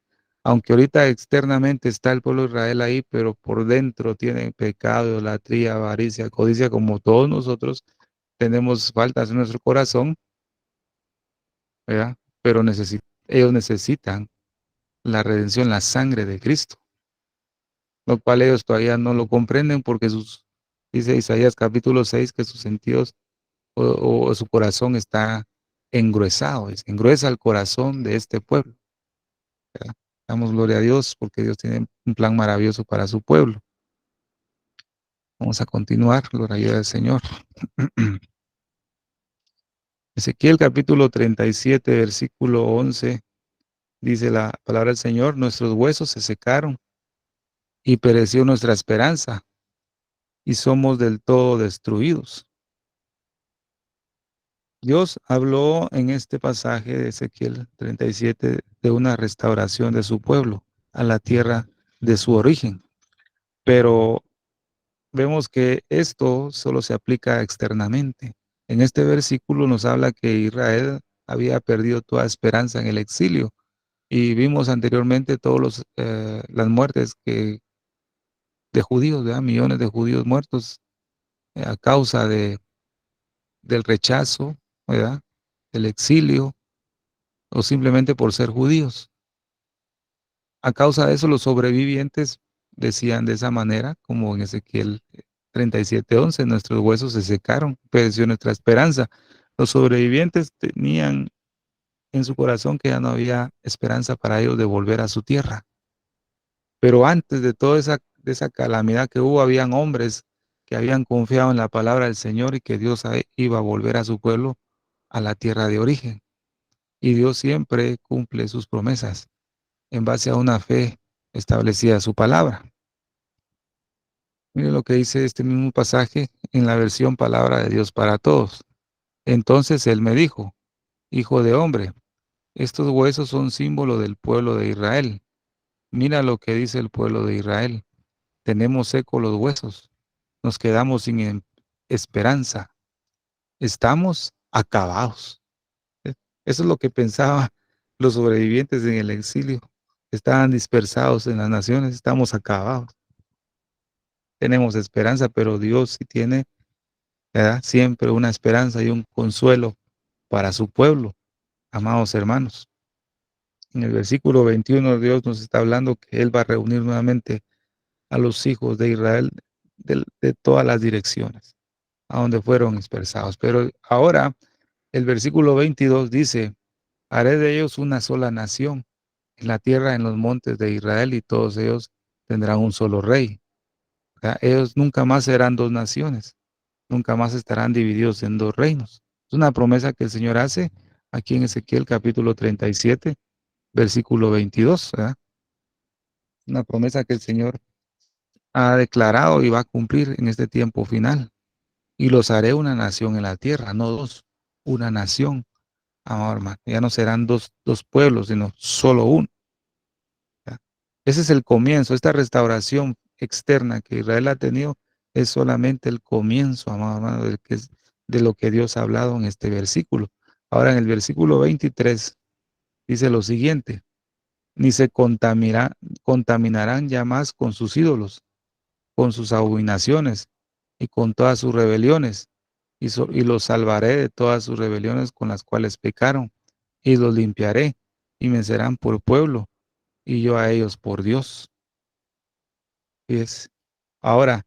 Aunque ahorita externamente está el pueblo de Israel ahí, pero por dentro tiene pecado, idolatría, avaricia, codicia, como todos nosotros tenemos faltas en nuestro corazón, ¿verdad? Pero ellos necesitan la redención, la sangre de Cristo, lo cual ellos todavía no lo comprenden porque dice Isaías capítulo 6 que sus sentidos o su corazón está engruesado, engruesa el corazón de este pueblo, ¿verdad? Damos gloria a Dios porque Dios tiene un plan maravilloso para su pueblo. Vamos a continuar, gloria ayuda del Señor. Ezequiel capítulo 37, versículo 11, dice la palabra del Señor: nuestros huesos se secaron y pereció nuestra esperanza, y somos del todo destruidos. Dios habló en este pasaje de Ezequiel 37 de una restauración de su pueblo a la tierra de su origen, pero vemos que esto solo se aplica externamente. En este versículo nos habla que Israel había perdido toda esperanza en el exilio y vimos anteriormente las muertes de judíos, ¿verdad? Millones de judíos muertos a causa del rechazo, ¿verdad? Del exilio o simplemente por ser judíos. A causa de eso, los sobrevivientes decían de esa manera, como en Ezequiel 37:11, nuestros huesos se secaron, pereció nuestra esperanza. Los sobrevivientes tenían en su corazón que ya no había esperanza para ellos de volver a su tierra. Pero antes de toda esa calamidad que hubo, habían hombres que habían confiado en la palabra del Señor y que Dios iba a volver a su pueblo a la tierra de origen. Y Dios siempre cumple sus promesas en base a una fe establecida su palabra. Mire lo que dice este mismo pasaje en la versión Palabra de Dios para Todos. Entonces él me dijo: hijo de hombre, estos huesos son símbolo del pueblo de Israel. Mira lo que dice el pueblo de Israel: tenemos secos los huesos, nos quedamos sin esperanza, estamos acabados. Eso es lo que pensaban los sobrevivientes en el exilio. Estaban dispersados en las naciones, estamos acabados. Tenemos esperanza, pero Dios sí tiene, ¿verdad?, siempre una esperanza y un consuelo para su pueblo, amados hermanos. En el versículo 21 Dios nos está hablando que Él va a reunir nuevamente a los hijos de Israel de todas las direcciones, a donde fueron dispersados. Pero ahora el versículo 22 dice: haré de ellos una sola nación en la tierra, en los montes de Israel, y todos ellos tendrán un solo rey. ¿Verdad? Ellos nunca más serán dos naciones, nunca más estarán divididos en dos reinos. Es una promesa que el Señor hace aquí en Ezequiel capítulo 37, versículo 22, ¿verdad? Una promesa que el Señor ha declarado y va a cumplir en este tiempo final. Y los haré una nación en la tierra, no dos, una nación, amado hermano. Ya no serán dos pueblos, sino solo uno. ¿Ya? Ese es el comienzo. Esta restauración externa que Israel ha tenido es solamente el comienzo, amado hermano, de lo que Dios ha hablado en este versículo. Ahora en el versículo 23 dice lo siguiente: ni se contaminarán ya más con sus ídolos, con sus abominaciones y con todas sus rebeliones, y los salvaré de todas sus rebeliones con las cuales pecaron, y los limpiaré, y me serán por pueblo, y yo a ellos por Dios. Y es, ahora,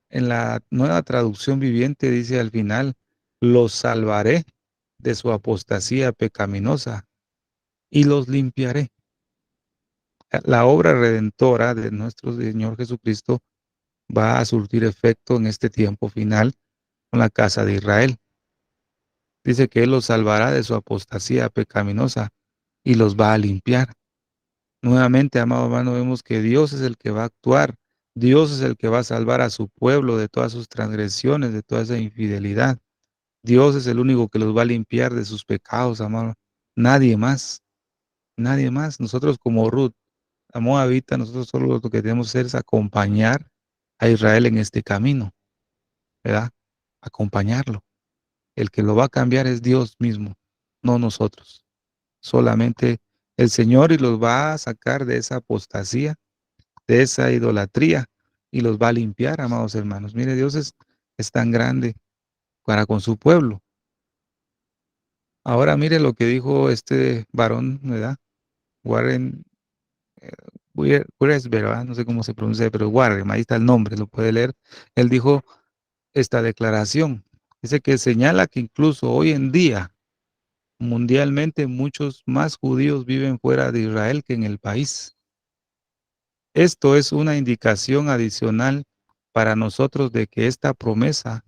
en la nueva traducción viviente dice al final, los salvaré de su apostasía pecaminosa, y los limpiaré. La obra redentora de nuestro Señor Jesucristo va a surtir efecto en este tiempo final con la casa de Israel. Dice que Él los salvará de su apostasía pecaminosa y los va a limpiar. Nuevamente, amado hermano, vemos que Dios es el que va a actuar. Dios es el que va a salvar a su pueblo de todas sus transgresiones, de toda esa infidelidad. Dios es el único que los va a limpiar de sus pecados, amado. Nadie más, nadie más. Nosotros como Ruth, la Moabita, nosotros solo lo que tenemos que hacer es acompañar a Israel en este camino, ¿verdad? Acompañarlo. El que lo va a cambiar es Dios mismo, no nosotros. Solamente el Señor, y los va a sacar de esa apostasía, de esa idolatría, y los va a limpiar, amados hermanos. Mire, Dios es tan grande para con su pueblo. Ahora mire lo que dijo este varón, ¿verdad? Warren eh, Wiersbe, ¿verdad? No sé cómo se pronuncia, pero Warren, ahí está el nombre, lo puede leer. Él dijo esta declaración. Dice que señala que incluso hoy en día, mundialmente, muchos más judíos viven fuera de Israel que en el país. Esto es una indicación adicional para nosotros de que esta promesa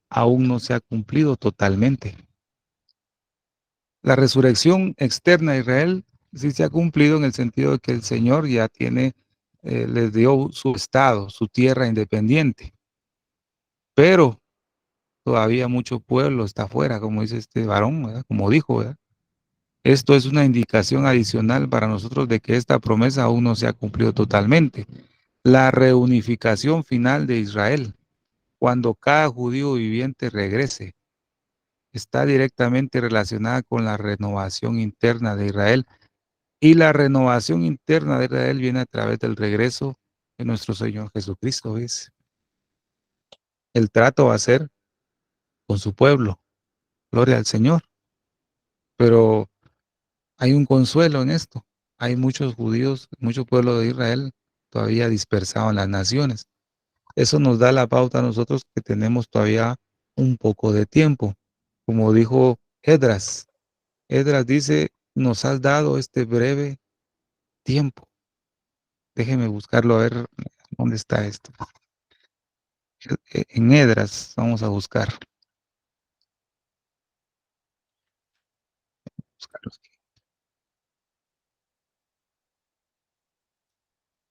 aún no se ha cumplido totalmente. La resurrección externa a Israel sí se ha cumplido en el sentido de que el Señor ya les dio su estado, su tierra independiente, pero todavía mucho pueblo está afuera, como dice este varón, ¿verdad? Como dijo, ¿verdad? Esto es una indicación adicional para nosotros de que esta promesa aún no se ha cumplido totalmente. La reunificación final de Israel, cuando cada judío viviente regrese, está directamente relacionada con la renovación interna de Israel. Y la renovación interna de Israel viene a través del regreso de nuestro Señor Jesucristo, ¿ves? El trato va a ser con su pueblo, gloria al Señor. Pero hay un consuelo en esto. Hay muchos judíos, mucho pueblo de Israel todavía dispersado en las naciones. Eso nos da la pauta a nosotros que tenemos todavía un poco de tiempo. Como dijo Edras, Edras dice, nos has dado este breve tiempo. Déjeme buscarlo a ver dónde está esto. En Edras, vamos a buscarlo aquí.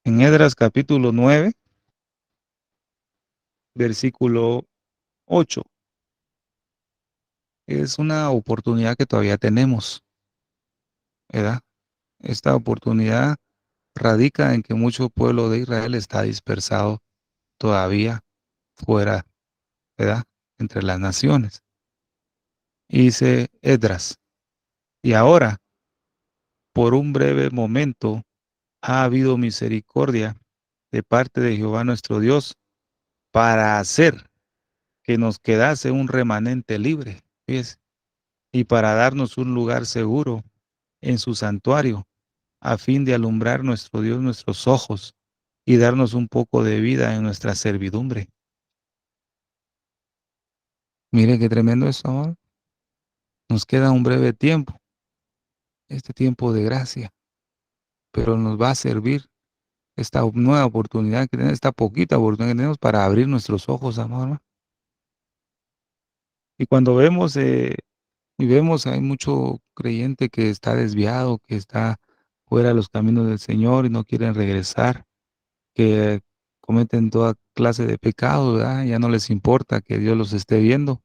En Edras capítulo 9, versículo 8. Es una oportunidad que todavía tenemos, ¿verdad? Esta oportunidad radica en que mucho pueblo de Israel está dispersado todavía fuera, ¿verdad? Entre las naciones. Y dice Edras, y ahora, por un breve momento, ha habido misericordia de parte de Jehová nuestro Dios para hacer que nos quedase un remanente libre, ¿ves? Y para darnos un lugar seguro en su santuario, a fin de alumbrar nuestro Dios nuestros ojos y darnos un poco de vida en nuestra servidumbre. Mire qué tremendo eso, amor. Nos queda un breve tiempo, este tiempo de gracia, pero nos va a servir esta nueva oportunidad que tenemos, esta poquita oportunidad que tenemos para abrir nuestros ojos, amor. Y cuando vemos, hay mucho creyente que está desviado, que está fuera de los caminos del Señor y no quieren regresar, que cometen toda clase de pecados, ¿verdad? Ya no les importa que Dios los esté viendo.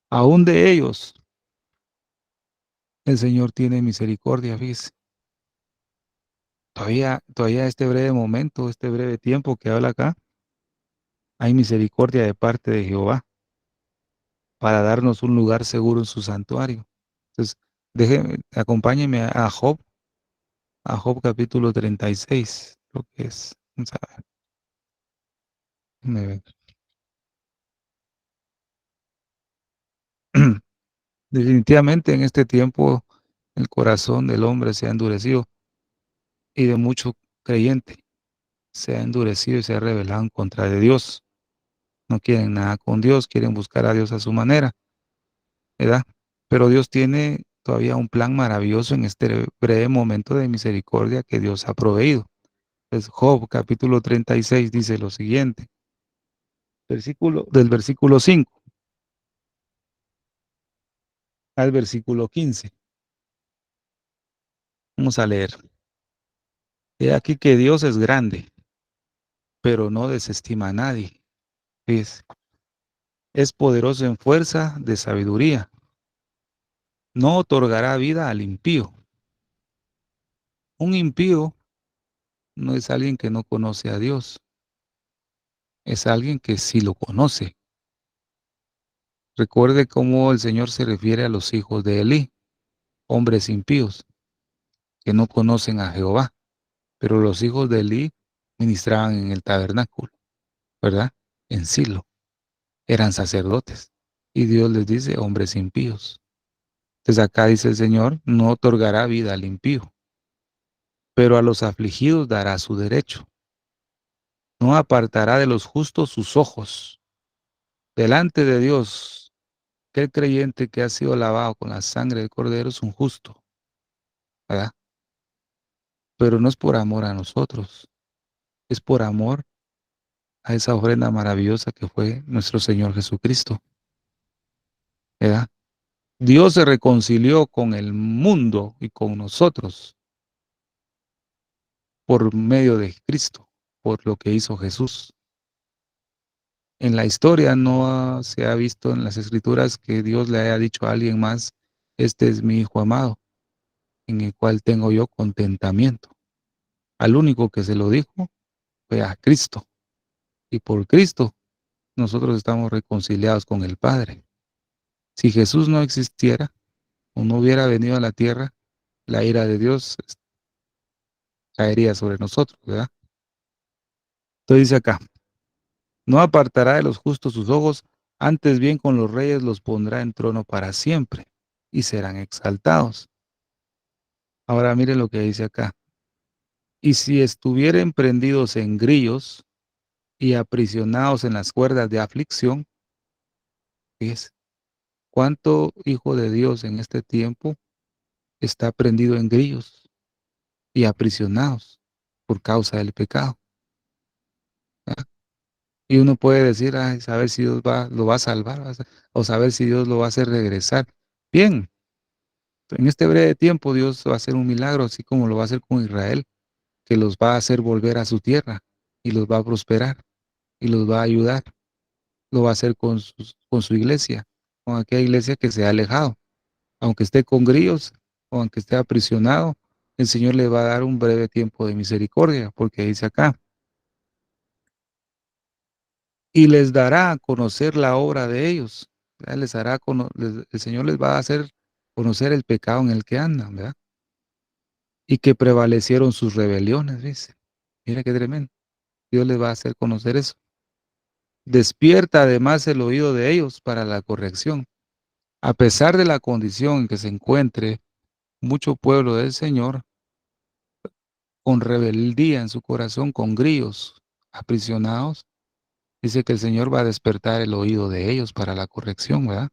Aún de ellos, el Señor tiene misericordia, fíjese. Todavía este breve momento, este breve tiempo que habla acá, hay misericordia de parte de Jehová para darnos un lugar seguro en su santuario. Entonces, acompáñeme a Job capítulo 36, lo que es. Vamos a ver, déjeme ver. Definitivamente en este tiempo el corazón del hombre se ha endurecido y de mucho creyente se ha endurecido y se ha rebelado en contra de Dios. No quieren nada con Dios, quieren buscar a Dios a su manera, ¿verdad? Pero Dios tiene todavía un plan maravilloso en este breve momento de misericordia que Dios ha proveído. Pues Job capítulo 36 dice lo siguiente, del versículo 5 al versículo 15. Vamos a leer. He aquí que Dios es grande, pero no desestima a nadie. Es poderoso en fuerza de sabiduría. No otorgará vida al impío. Un impío no es alguien que no conoce a Dios, es alguien que sí lo conoce. Recuerde cómo el Señor se refiere a los hijos de Elí, hombres impíos, que no conocen a Jehová, pero los hijos de Elí ministraban en el tabernáculo, ¿verdad? En Silo, eran sacerdotes. Y Dios les dice, hombres impíos. Entonces acá dice el Señor, no otorgará vida al impío, pero a los afligidos dará su derecho. No apartará de los justos sus ojos. Delante de Dios, aquel creyente que ha sido lavado con la sangre del Cordero es un justo, ¿verdad? Pero no es por amor a nosotros, es por amor a esa ofrenda maravillosa que fue nuestro Señor Jesucristo, ¿verdad? Dios se reconcilió con el mundo y con nosotros por medio de Cristo, por lo que hizo Jesús. En la historia no se ha visto en las escrituras que Dios le haya dicho a alguien más, este es mi Hijo amado, en el cual tengo yo contentamiento. Al único que se lo dijo fue a Cristo. Y por Cristo nosotros estamos reconciliados con el Padre. Si Jesús no existiera o no hubiera venido a la tierra, la ira de Dios caería sobre nosotros, ¿verdad? Entonces dice acá, no apartará de los justos sus ojos, antes bien con los reyes los pondrá en trono para siempre y serán exaltados. Ahora miren lo que dice acá. Y si estuvieren prendidos en grillos y aprisionados en las cuerdas de aflicción, fíjese, ¿cuánto hijo de Dios en este tiempo está prendido en grillos y aprisionados por causa del pecado? ¿Verdad? Y uno puede decir, ay, saber si Dios lo va a salvar, o saber si Dios lo va a hacer regresar. Bien, en este breve tiempo Dios va a hacer un milagro, así como lo va a hacer con Israel, que los va a hacer volver a su tierra y los va a prosperar y los va a ayudar. Lo va a hacer con su iglesia, con aquella iglesia que se ha alejado. Aunque esté con grillos o aunque esté aprisionado, el Señor le va a dar un breve tiempo de misericordia, porque dice acá, y les dará a conocer la obra de ellos. ¿Verdad? El Señor les va a hacer conocer el pecado en el que andan, ¿verdad? Y que prevalecieron sus rebeliones, dice. Mira qué tremendo. Dios les va a hacer conocer eso. Despierta además el oído de ellos para la corrección. A pesar de la condición en que se encuentre mucho pueblo del Señor, con rebeldía en su corazón, con grillos aprisionados, dice que el Señor va a despertar el oído de ellos para la corrección, ¿verdad?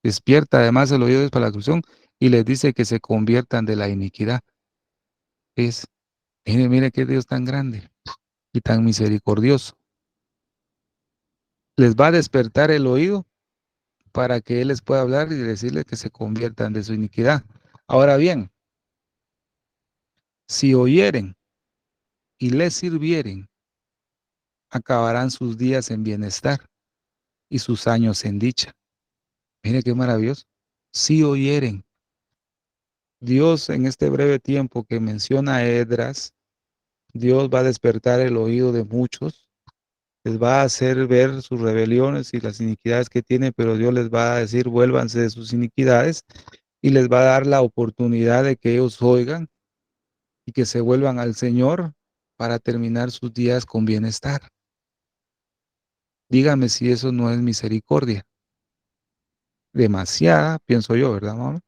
Despierta además el oído de ellos para la corrección y les dice que se conviertan de la iniquidad. Es, mire qué Dios tan grande y tan misericordioso. Les va a despertar el oído para que Él les pueda hablar y decirles que se conviertan de su iniquidad. Ahora bien, si oyeren y les sirvieren, acabarán sus días en bienestar y sus años en dicha. Mire qué maravilloso. Si oyeren, Dios en este breve tiempo que menciona a Edras, Dios va a despertar el oído de muchos, les va a hacer ver sus rebeliones y las iniquidades que tiene, pero Dios les va a decir, vuélvanse de sus iniquidades y les va a dar la oportunidad de que ellos oigan y que se vuelvan al Señor para terminar sus días con bienestar. Dígame si eso no es misericordia. Demasiada, pienso yo, ¿verdad, mamá?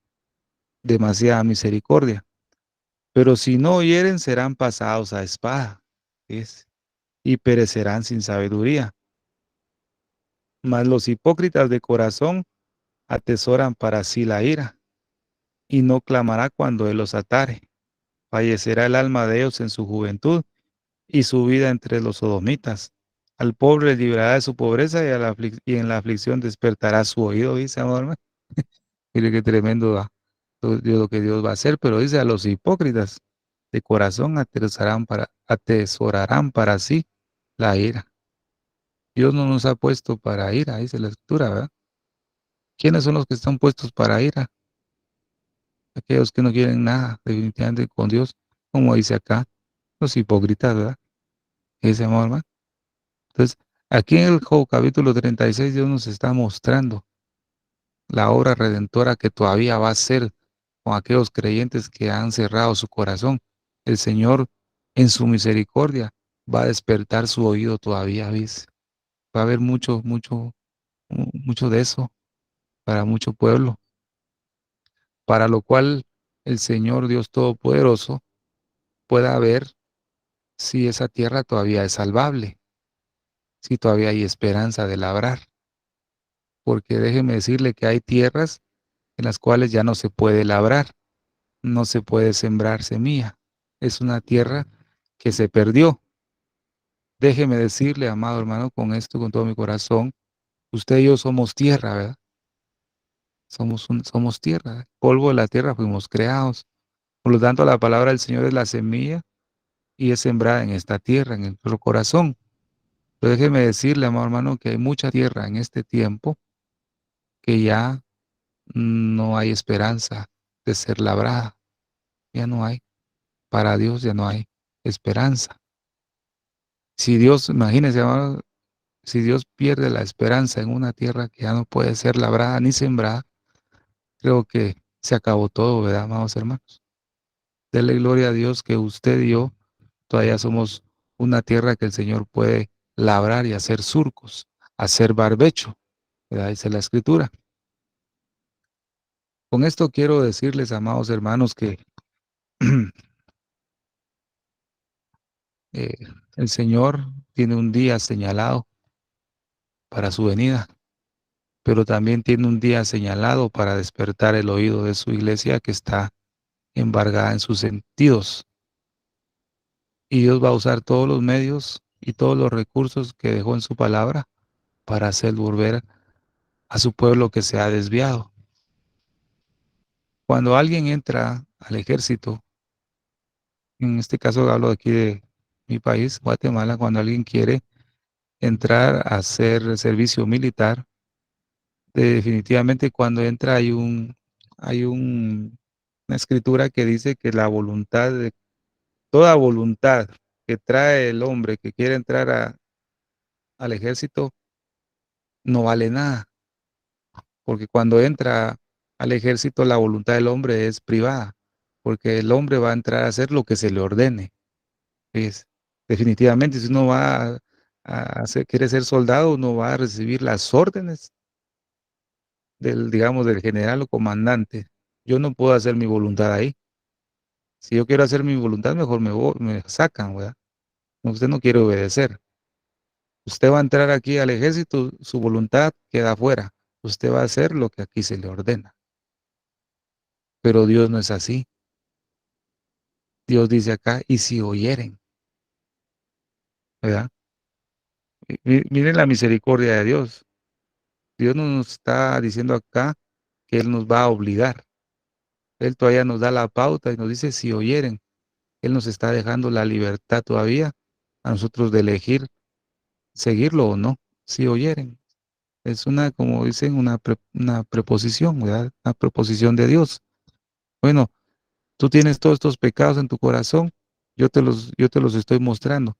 Demasiada misericordia. Pero si no oyeren, serán pasados a espada, ¿ves? Y perecerán sin sabiduría. Mas los hipócritas de corazón atesoran para sí la ira, y no clamará cuando él los atare. Fallecerá el alma de ellos en su juventud, y su vida entre los sodomitas. Al pobre librará de su pobreza, y en la aflicción despertará su oído, dice, amor. Mire qué tremendo lo que Dios va a hacer, pero dice a los hipócritas de corazón atesorarán para sí la ira. Dios no nos ha puesto para ira, dice la escritura, ¿verdad? ¿Quiénes son los que están puestos para ira? Aquellos que no quieren nada definitivamente con Dios, como dice acá, los hipócritas, ¿verdad? Ese amor, hermano. Entonces, aquí en el Job capítulo 36, Dios nos está mostrando la obra redentora que todavía va a hacer con aquellos creyentes que han cerrado su corazón. El Señor, en su misericordia, va a despertar su oído todavía, ¿ves? Va a haber mucho de eso para mucho pueblo, para lo cual el Señor Dios Todopoderoso pueda ver si esa tierra todavía es salvable, si todavía hay esperanza de labrar, porque déjeme decirle que hay tierras en las cuales ya no se puede labrar, no se puede sembrar semilla. Es una tierra que se perdió. Déjeme decirle, amado hermano, con esto, con todo mi corazón, usted y yo somos tierra, ¿verdad? Somos tierra, polvo de la tierra fuimos creados. Por lo tanto, la palabra del Señor es la semilla y es sembrada en esta tierra, en nuestro corazón. Pero déjeme decirle, amado hermano, que hay mucha tierra en este tiempo que ya no hay esperanza de ser labrada. Ya no hay. Para Dios ya no hay esperanza. Si Dios, imagínese, amado, si Dios pierde la esperanza en una tierra que ya no puede ser labrada ni sembrada, creo que se acabó todo, ¿verdad, amados hermanos? Dele gloria a Dios que usted y yo todavía somos una tierra que el Señor puede labrar y hacer surcos, hacer barbecho, ¿verdad? Dice la Escritura. Con esto quiero decirles, amados hermanos, que eh, el Señor tiene un día señalado para su venida, pero también tiene un día señalado para despertar el oído de su iglesia que está embargada en sus sentidos. Y Dios va a usar todos los medios y todos los recursos que dejó en su palabra para hacer volver a su pueblo que se ha desviado. Cuando alguien entra al ejército, en este caso hablo de aquí de mi país, Guatemala, cuando alguien quiere entrar a hacer servicio militar, definitivamente cuando entra una escritura que dice que toda voluntad que trae el hombre que quiere entrar al ejército no vale nada, porque cuando entra al ejército la voluntad del hombre es privada, porque el hombre va a entrar a hacer lo que se le ordene. Es, definitivamente, si uno quiere ser soldado, uno va a recibir las órdenes digamos, del general o comandante. Yo no puedo hacer mi voluntad ahí. Si yo quiero hacer mi voluntad, mejor me sacan, ¿verdad? Usted no quiere obedecer. Usted va a entrar aquí al ejército, su voluntad queda afuera. Usted va a hacer lo que aquí se le ordena. Pero Dios no es así. Dios dice acá, y si oyeren, ¿verdad? Miren la misericordia de Dios. Dios no nos está diciendo acá que Él nos va a obligar. Él todavía nos da la pauta y nos dice si oyeren. Él nos está dejando la libertad todavía a nosotros de elegir seguirlo o no, si oyeren. Es una, como dicen, una preposición, ¿verdad? Una proposición de Dios. Bueno, tú tienes todos estos pecados en tu corazón, yo te los estoy mostrando.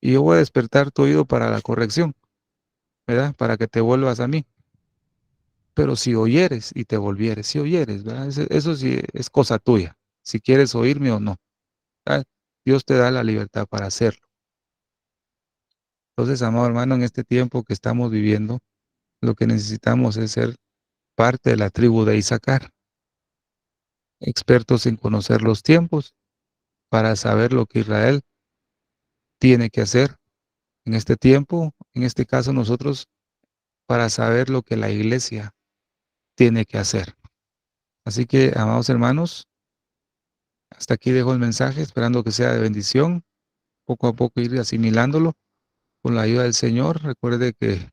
Y yo voy a despertar tu oído para la corrección, ¿verdad? Para que te vuelvas a mí. Pero si oyeres y te volvieres, si oyeres, ¿verdad? Eso sí es cosa tuya, si quieres oírme o no. ¿Verdad? Dios te da la libertad para hacerlo. Entonces, amado hermano, en este tiempo que estamos viviendo, lo que necesitamos es ser parte de la tribu de Isaacar, expertos en conocer los tiempos para saber lo que Israel tiene que hacer en este tiempo, en este caso nosotros, para saber lo que la iglesia tiene que hacer. Así que, amados hermanos, hasta aquí dejo el mensaje, esperando que sea de bendición, poco a poco ir asimilándolo con la ayuda del Señor. Recuerde que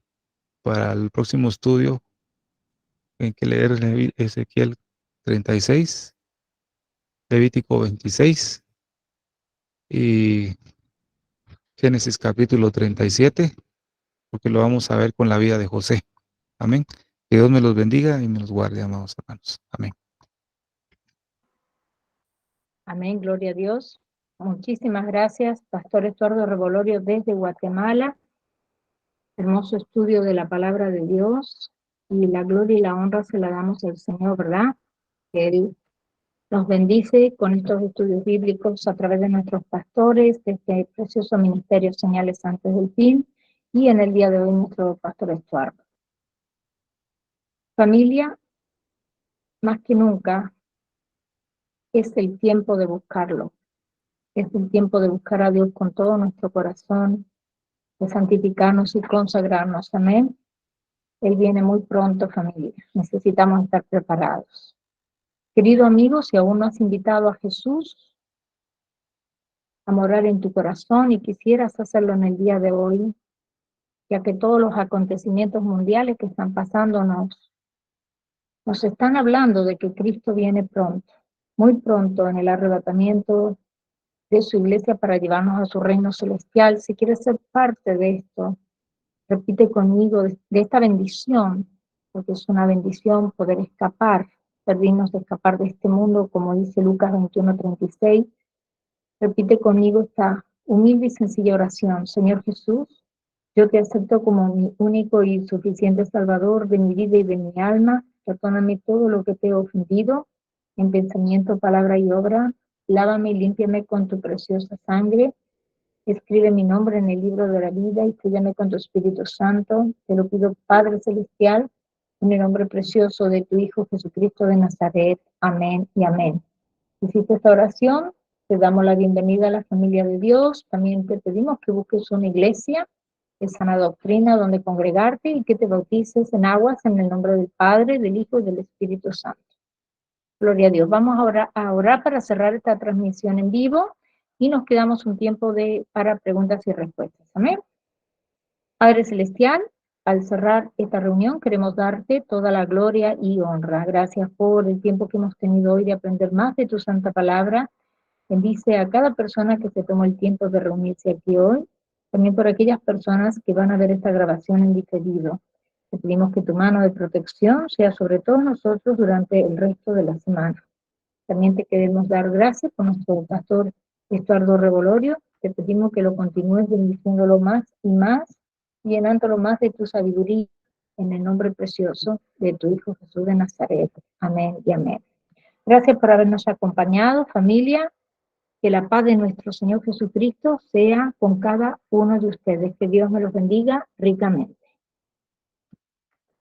para el próximo estudio hay que leer Ezequiel 36, Levítico 26 y Génesis capítulo 37, porque lo vamos a ver con la vida de José. Amén. Que Dios me los bendiga y me los guarde, amados hermanos. Amén. Amén, gloria a Dios. Muchísimas gracias, Pastor Estuardo Revolorio desde Guatemala. Hermoso estudio de la palabra de Dios. Y la gloria y la honra se la damos al Señor, ¿verdad? Que Él nos bendice con estos estudios bíblicos a través de nuestros pastores, de este precioso ministerio Señales antes del fin, y en el día de hoy nuestro pastor Estuardo. Familia, más que nunca, es el tiempo de buscarlo. Es el tiempo de buscar a Dios con todo nuestro corazón, de santificarnos y consagrarnos. Amén. Él viene muy pronto, familia. Necesitamos estar preparados. Querido amigo, si aún no has invitado a Jesús a morar en tu corazón y quisieras hacerlo en el día de hoy, ya que todos los acontecimientos mundiales que están pasando nos están hablando de que Cristo viene pronto, muy pronto en el arrebatamiento de su iglesia para llevarnos a su reino celestial. Si quieres ser parte de esto, repite conmigo de esta bendición, porque es una bendición poder escapar, ser dignos de escapar de este mundo, como dice Lucas 21:36. Repite conmigo esta humilde y sencilla oración. Señor Jesús, yo te acepto como mi único y suficiente Salvador de mi vida y de mi alma. Perdóname todo lo que te he ofendido, en pensamiento, palabra y obra. Lávame y límpiame con tu preciosa sangre. Escribe mi nombre en el libro de la vida y séllame con tu Espíritu Santo. Te lo pido, Padre Celestial, en el nombre precioso de tu Hijo Jesucristo de Nazaret. Amén y amén. Hiciste esta oración, te damos la bienvenida a la familia de Dios. También te pedimos que busques una iglesia de sana doctrina donde congregarte y que te bautices en aguas en el nombre del Padre, del Hijo y del Espíritu Santo. Gloria a Dios. Vamos a orar para cerrar esta transmisión en vivo y nos quedamos un tiempo para preguntas y respuestas. Amén. Padre Celestial, al cerrar esta reunión queremos darte toda la gloria y honra. Gracias por el tiempo que hemos tenido hoy de aprender más de tu santa palabra. Bendice a cada persona que se tomó el tiempo de reunirse aquí hoy, también por aquellas personas que van a ver esta grabación en diferido. Te pedimos que tu mano de protección sea sobre todos nosotros durante el resto de la semana. También te queremos dar gracias por nuestro pastor Estuardo Revolorio. Te pedimos que lo continúes bendiciéndolo más y más, llenándolo más de tu sabiduría, en el nombre precioso de tu Hijo Jesús de Nazaret. Amén y amén. Gracias por habernos acompañado, familia. Que la paz de nuestro Señor Jesucristo sea con cada uno de ustedes. Que Dios me los bendiga ricamente.